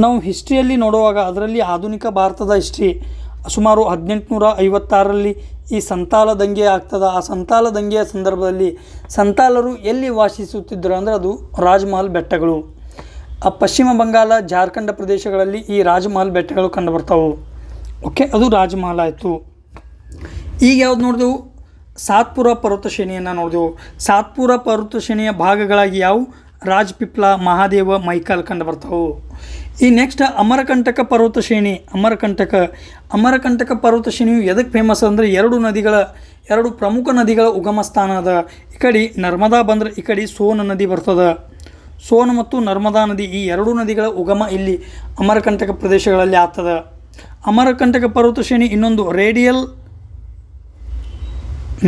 ನಾವು ಹಿಸ್ಟ್ರಿಯಲ್ಲಿ ನೋಡುವಾಗ ಅದರಲ್ಲಿ ಆಧುನಿಕ ಭಾರತದ ಹಿಸ್ಟ್ರಿ ಸುಮಾರು 1856ರಲ್ಲಿ ಈ ಸಂತಾಲ ದಂಗೆ ಆಗ್ತದೆ. ಆ ಸಂತಾಲ ದಂಗೆಯ ಸಂದರ್ಭದಲ್ಲಿ ಸಂತಾಲರು ಎಲ್ಲಿ ವಾಸಿಸುತ್ತಿದ್ದರು ಅಂದರೆ ಅದು ರಾಜ್ಮಹಲ್ ಬೆಟ್ಟಗಳು. ಪಶ್ಚಿಮ ಬಂಗಾಳ, ಜಾರ್ಖಂಡ್ ಪ್ರದೇಶಗಳಲ್ಲಿ ಈ ರಾಜ್ಮಹಲ್ ಬೆಟ್ಟಗಳು ಕಂಡುಬರ್ತಾವೆ. ಓಕೆ, ಅದು ರಾಜ್ಮಹಲ್ ಆಯಿತು. ಈಗ ಯಾವ್ದು ನೋಡಿದೆವು? ಸಾತ್ಪುರ ಪರ್ವತ ಶ್ರೇಣಿಯನ್ನು ನೋಡಿದೆವು. ಸಾತ್ಪುರ ಪರ್ವತ ಶ್ರೇಣಿಯ ಭಾಗಗಳಾಗಿ ಯಾವುವು? ರಾಜ್ಪಿಪ್ಲಾ, ಮಹಾದೇವ, ಮೈಕಲ್ ಕಂಡುಬರ್ತಾವೆ. ಈ ನೆಕ್ಸ್ಟ್ ಅಮರಕಂಟಕ ಪರ್ವತ ಶ್ರೇಣಿ. ಅಮರಕಂಟಕ ಪರ್ವತ ಶ್ರೇಣಿಯು ಎದಕ್ಕೆ ಫೇಮಸ್ ಅಂದರೆ ಎರಡು ಪ್ರಮುಖ ನದಿಗಳ ಉಗಮ ಸ್ಥಾನ ಅದ. ಈ ಕಡೆ ನರ್ಮದಾ ಬಂದರೆ ಈ ಕಡೆ ಸೋನ್ ನದಿ ಬರ್ತದೆ. ಸೋನ್ ಮತ್ತು ನರ್ಮದಾ ನದಿ, ಈ 2 ನದಿಗಳ ಉಗಮ ಇಲ್ಲಿ ಅಮರಕಂಟಕ ಪ್ರದೇಶಗಳಲ್ಲಿ ಆಗ್ತದೆ. ಅಮರಕಂಟಕ ಪರ್ವತ ಶ್ರೇಣಿ ಇನ್ನೊಂದು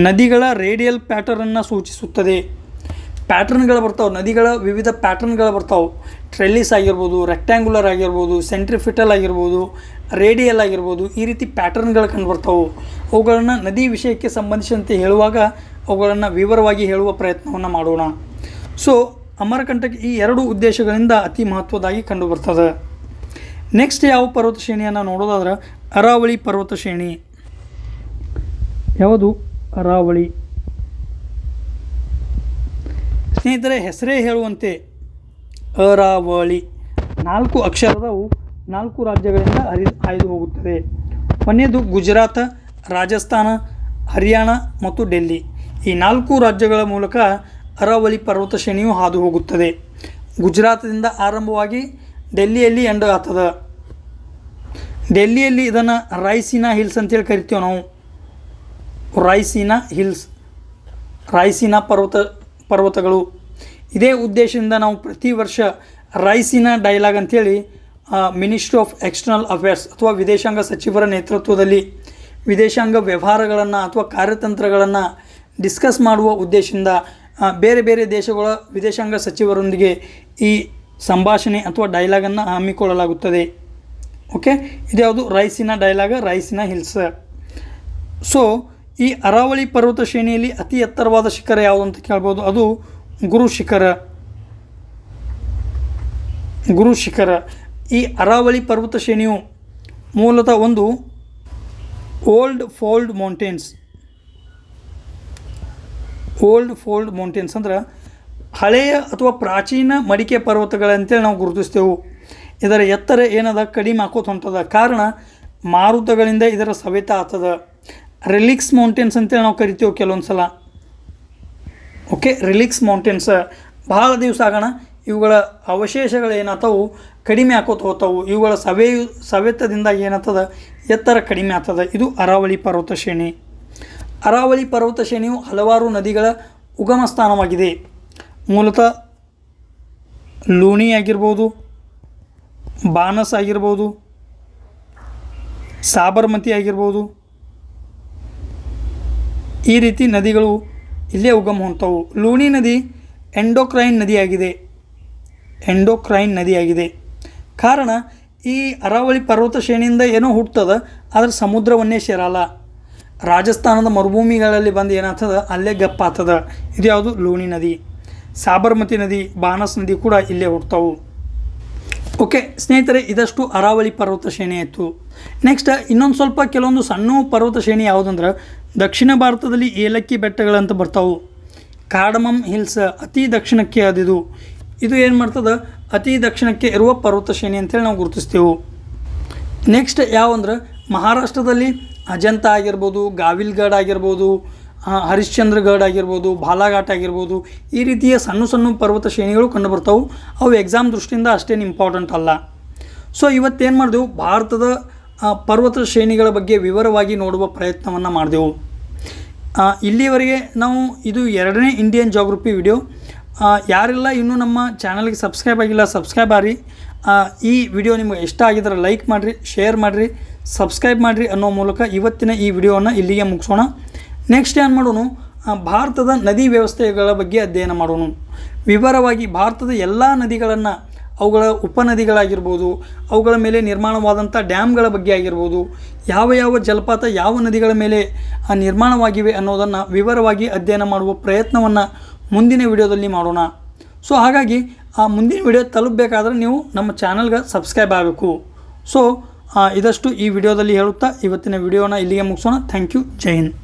ನದಿಗಳ ರೇಡಿಯಲ್ ಪ್ಯಾಟರ್ನನ್ನು ಸೂಚಿಸುತ್ತದೆ. ಪ್ಯಾಟ್ರನ್ಗಳು ಬರ್ತಾವೆ, ನದಿಗಳ ವಿವಿಧ ಪ್ಯಾಟ್ರನ್ಗಳು ಬರ್ತಾವೆ. ಟ್ರೆಲ್ಲಿಸ್ ಆಗಿರ್ಬೋದು, ರೆಕ್ಟ್ಯಾಂಗುಲರ್ ಆಗಿರ್ಬೋದು, ಸೆಂಟ್ರಿಫಿಟಲ್ ಆಗಿರ್ಬೋದು, ರೇಡಿಯಲ್ ಆಗಿರ್ಬೋದು, ಈ ರೀತಿ ಪ್ಯಾಟರ್ನ್ಗಳು ಕಂಡು ಬರ್ತಾವೆ. ಅವುಗಳನ್ನು ನದಿ ವಿಷಯಕ್ಕೆ ಸಂಬಂಧಿಸಿದಂತೆ ಹೇಳುವಾಗ ಅವುಗಳನ್ನು ವಿವರವಾಗಿ ಹೇಳುವ ಪ್ರಯತ್ನವನ್ನು ಮಾಡೋಣ. ಸೊ ಅಮರಕಂಟಕ ಈ 2 ಉದ್ದೇಶಗಳಿಂದ ಅತಿ ಮಹತ್ವದಾಗಿ ಕಂಡು ಬರ್ತದೆ. ನೆಕ್ಸ್ಟ್ ಯಾವ ಪರ್ವತ ಶ್ರೇಣಿಯನ್ನು ನೋಡೋದಾದ್ರೆ ಅರಾವಳಿ ಪರ್ವತ ಶ್ರೇಣಿ. ಯಾವುದು? ಅರಾವಳಿ. ಸ್ನೇಹಿತರೆ, ಹೆಸರೇ ಹೇಳುವಂತೆ ಅರಾವಳಿ 4 ಅಕ್ಷರದವು 4 ರಾಜ್ಯಗಳಿಂದ ಹಾಯ್ದು ಹೋಗುತ್ತದೆ. ಒಂದನೇದು ಗುಜರಾತ್, ರಾಜಸ್ಥಾನ, ಹರಿಯಾಣ ಮತ್ತು ಡೆಲ್ಲಿ. ಈ 4 ರಾಜ್ಯಗಳ ಮೂಲಕ ಅರಾವಳಿ ಪರ್ವತ ಶ್ರೇಣಿಯು ಹಾದು ಹೋಗುತ್ತದೆ. ಗುಜರಾತದಿಂದ ಆರಂಭವಾಗಿ ಡೆಲ್ಲಿಯಲ್ಲಿ ಎಂಡ್ ಆಗ್ತದೆ. ಡೆಲ್ಲಿಯಲ್ಲಿ ಇದನ್ನು ರಾಯ್ಸೀನಾ ಹಿಲ್ಸ್ ಅಂತೇಳಿ ಕರಿತೀವಿ ನಾವು. ರಾಯ್ಸೀನಾ ಪರ್ವತಗಳು. ಇದೇ ಉದ್ದೇಶದಿಂದ ನಾವು ಪ್ರತಿ ವರ್ಷ ರಾಯ್ಸೀನಾ ಡೈಲಾಗ್ ಅಂಥೇಳಿ ಮಿನಿಸ್ಟ್ರಿ ಆಫ್ ಎಕ್ಸ್ಟರ್ನಲ್ ಅಫೇರ್ಸ್ ಅಥವಾ ವಿದೇಶಾಂಗ ಸಚಿವರ ನೇತೃತ್ವದಲ್ಲಿ ವಿದೇಶಾಂಗ ವ್ಯವಹಾರಗಳನ್ನು ಅಥವಾ ಕಾರ್ಯತಂತ್ರಗಳನ್ನು ಡಿಸ್ಕಸ್ ಮಾಡುವ ಉದ್ದೇಶದಿಂದ ಬೇರೆ ಬೇರೆ ದೇಶಗಳ ವಿದೇಶಾಂಗ ಸಚಿವರೊಂದಿಗೆ ಈ ಸಂಭಾಷಣೆ ಅಥವಾ ಡೈಲಾಗನ್ನು ಹಮ್ಮಿಕೊಳ್ಳಲಾಗುತ್ತದೆ. ಓಕೆ, ಇದ್ಯಾವುದು? Raisina dialogue, Raisina hills. So ಈ ಅರಾವಳಿ ಪರ್ವತ ಶ್ರೇಣಿಯಲ್ಲಿ ಅತಿ ಎತ್ತರವಾದ ಶಿಖರ ಯಾವುದು ಅಂತ ಕೇಳ್ಬೋದು. ಅದು ಗುರು ಶಿಖರ. ಈ ಅರಾವಳಿ ಪರ್ವತ ಶ್ರೇಣಿಯು ಮೂಲತಃ ಒಂದು ಓಲ್ಡ್ ಫೋಲ್ಡ್ ಮೌಂಟೇನ್ಸ್ ಅಂದ್ರೆ ಹಳೆಯ ಅಥವಾ ಪ್ರಾಚೀನ ಮಡಿಕೆ ಪರ್ವತಗಳಂತೇಳಿ ನಾವು ಗುರುತಿಸ್ತೇವೆ. ಇದರ ಎತ್ತರ ಏನದ ಕಡಿಮೆ ಆಕೋತ ಹೊಂಟದ. ಕಾರಣ ಮಾರುತಗಳಿಂದ ಇದರ ಸವೆತ ಆಗ್ತದೆ. ರಿಲಿಕ್ಸ್ ಮೌಂಟೇನ್ಸ್ ಅಂತೇಳಿ ನಾವು ಕರಿತೀವಿ ಕೆಲವೊಂದು ಸಲ. ಓಕೆ, ರಿಲಿಕ್ಸ್ ಮೌಂಟೇನ್ಸ್ ಭಾಳ ದಿವಸ ಆಗೋಣ ಇವುಗಳ ಅವಶೇಷಗಳು ಏನಾಗ್ತವು ಕಡಿಮೆ ಆಕೋತ ಹೋಗ್ತಾವು. ಇವುಗಳ ಸವೆತದಿಂದ ಏನಾಗ್ತದೆ ಎತ್ತರ ಕಡಿಮೆ ಆಗ್ತದೆ. ಇದು ಅರಾವಳಿ ಪರ್ವತ ಶ್ರೇಣಿ. ಅರಾವಳಿ ಪರ್ವತ ಶ್ರೇಣಿಯು ಹಲವಾರು ನದಿಗಳ ಉಗಮ ಸ್ಥಾನವಾಗಿದೆ. ಮೂಲತಃ ಲೂಣಿ ಆಗಿರ್ಬೋದು, ಬಾನಸ್ ಆಗಿರ್ಬೋದು, ಸಾಬರ್ಮತಿ ಆಗಿರ್ಬೋದು, ಈ ರೀತಿ ನದಿಗಳು ಇಲ್ಲೇ ಉಗಮ ಹೊಂದವು. ಲೂಣಿ ನದಿ ಎಂಡೋಕ್ರೈನ್ ನದಿಯಾಗಿದೆ. ಕಾರಣ ಈ ಅರಾವಳಿ ಪರ್ವತ ಶ್ರೇಣಿಯಿಂದ ಏನೋ ಹುಟ್ಟುತ್ತದೆ, ಆದರೆ ಸಮುದ್ರವನ್ನೇ ಸೇರಲ್ಲ. ರಾಜಸ್ಥಾನದ ಮರುಭೂಮಿಗಳಲ್ಲಿ ಬಂದು ಏನಾಗ್ತದೆ, ಅಲ್ಲೇ ಗಪ್ಪಾಗ್ತದ. ಇದು ಯಾವುದು? ಲೂಣಿ ನದಿ. ಸಾಬರ್ಮತಿ ನದಿ, ಬಾನಸ್ ನದಿ ಕೂಡ ಇಲ್ಲೇ ಹುಟ್ಟುತ್ತವು. ಓಕೆ ಸ್ನೇಹಿತರೆ, ಇದಷ್ಟು ಅರಾವಳಿ ಪರ್ವತ ಶ್ರೇಣಿ ಆಯಿತು. ನೆಕ್ಸ್ಟ್ ಇನ್ನೊಂದು ಸ್ವಲ್ಪ ಕೆಲವೊಂದು ಸಣ್ಣ ಪರ್ವತ ಶ್ರೇಣಿ ಯಾವುದಂದ್ರೆ, ದಕ್ಷಿಣ ಭಾರತದಲ್ಲಿ ಏಲಕ್ಕಿ ಬೆಟ್ಟಗಳಂತ ಬರ್ತಾವೆ. ಕಾರ್ಡಮಮ್ ಹಿಲ್ಸ್ ಅತಿ ದಕ್ಷಿಣಕ್ಕೆ ಅದಿದು. ಇದು ಏನು ಮಾಡ್ತದೆ, ಅತಿ ದಕ್ಷಿಣಕ್ಕೆ ಇರುವ ಪರ್ವತ ಶ್ರೇಣಿ ಅಂತೇಳಿ ನಾವು ಗುರುತಿಸ್ತೇವೆ. ನೆಕ್ಸ್ಟ್ ಯಾವಂದ್ರೆ, ಮಹಾರಾಷ್ಟ್ರದಲ್ಲಿ ಅಜಂತ ಆಗಿರ್ಬೋದು, ಗಾವಿಲ್ಗಢ ಆಗಿರ್ಬೋದು, ಹರಿಶ್ಚಂದ್ರಗಢ ಆಗಿರ್ಬೋದು, ಬಾಲಾಘಾಟ್ ಆಗಿರ್ಬೋದು, ಈ ರೀತಿಯ ಸಣ್ಣ ಸಣ್ಣ ಪರ್ವತ ಶ್ರೇಣಿಗಳು ಕಂಡುಬರ್ತಾವೆ. ಅವು ಎಕ್ಸಾಮ್ ದೃಷ್ಟಿಯಿಂದ ಅಷ್ಟೇನು ಇಂಪಾರ್ಟೆಂಟ್ ಅಲ್ಲ. ಸೊ ಇವತ್ತೇನು ಮಾಡಿದೆವು, ಭಾರತದ ಪರ್ವತ ಶ್ರೇಣಿಗಳ ಬಗ್ಗೆ ವಿವರವಾಗಿ ನೋಡುವ ಪ್ರಯತ್ನವನ್ನು ಮಾಡಿದೆವು. ಇಲ್ಲಿವರೆಗೆ ನಾವು ಇದು 2ನೇ ಇಂಡಿಯನ್ ಜಾಗ್ರಫಿ ವಿಡಿಯೋ. ಯಾರೆಲ್ಲ ಇನ್ನೂ ನಮ್ಮ ಚಾನಲ್ಗೆ ಸಬ್ಸ್ಕ್ರೈಬ್ ಆಗಿಲ್ಲ, ಸಬ್ಸ್ಕ್ರೈಬ್ ಆಗಿ. ಈ ವಿಡಿಯೋ ನಿಮಗೆ ಇಷ್ಟ ಆಗಿದ್ರೆ ಲೈಕ್ ಮಾಡಿರಿ, ಶೇರ್ ಮಾಡಿರಿ, ಸಬ್ಸ್ಕ್ರೈಬ್ ಮಾಡಿರಿ ಅನ್ನೋ ಮೂಲಕ ಇವತ್ತಿನ ಈ ವಿಡಿಯೋವನ್ನು ಇಲ್ಲಿಗೆ ಮುಗಿಸೋಣ. ನೆಕ್ಸ್ಟ್ ಏನು ಮಾಡೋಣ, ಭಾರತದ ನದಿ ವ್ಯವಸ್ಥೆಗಳ ಬಗ್ಗೆ ಅಧ್ಯಯನ ಮಾಡೋಣ. ವಿವರವಾಗಿ ಭಾರತದ ಎಲ್ಲ ನದಿಗಳನ್ನು, ಅವುಗಳ ಉಪನದಿಗಳಾಗಿರ್ಬೋದು, ಅವುಗಳ ಮೇಲೆ ನಿರ್ಮಾಣವಾದಂಥ ಡ್ಯಾಮ್ಗಳ ಬಗ್ಗೆ ಆಗಿರ್ಬೋದು, ಯಾವ ಯಾವ ಜಲಪಾತ ಯಾವ ನದಿಗಳ ಮೇಲೆ ನಿರ್ಮಾಣವಾಗಿವೆ ಅನ್ನೋದನ್ನು ವಿವರವಾಗಿ ಅಧ್ಯಯನ ಮಾಡುವ ಪ್ರಯತ್ನವನ್ನು ಮುಂದಿನ ವಿಡಿಯೋದಲ್ಲಿ ಮಾಡೋಣ. ಸೊ ಹಾಗಾಗಿ ಆ ಮುಂದಿನ ವಿಡಿಯೋ ತಲುಪಬೇಕಾದ್ರೆ ನೀವು ನಮ್ಮ ಚಾನಲ್ಗೆ ಸಬ್ಸ್ಕ್ರೈಬ್ ಆಗಬೇಕು. ಸೊ ಇದಷ್ಟು ಈ ವಿಡಿಯೋದಲ್ಲಿ ಹೇಳುತ್ತಾ ಇವತ್ತಿನ ವಿಡಿಯೋನ ಇಲ್ಲಿಗೆ ಮುಗಿಸೋಣ. Thank you. ಜೈ ಹಿಂದ್.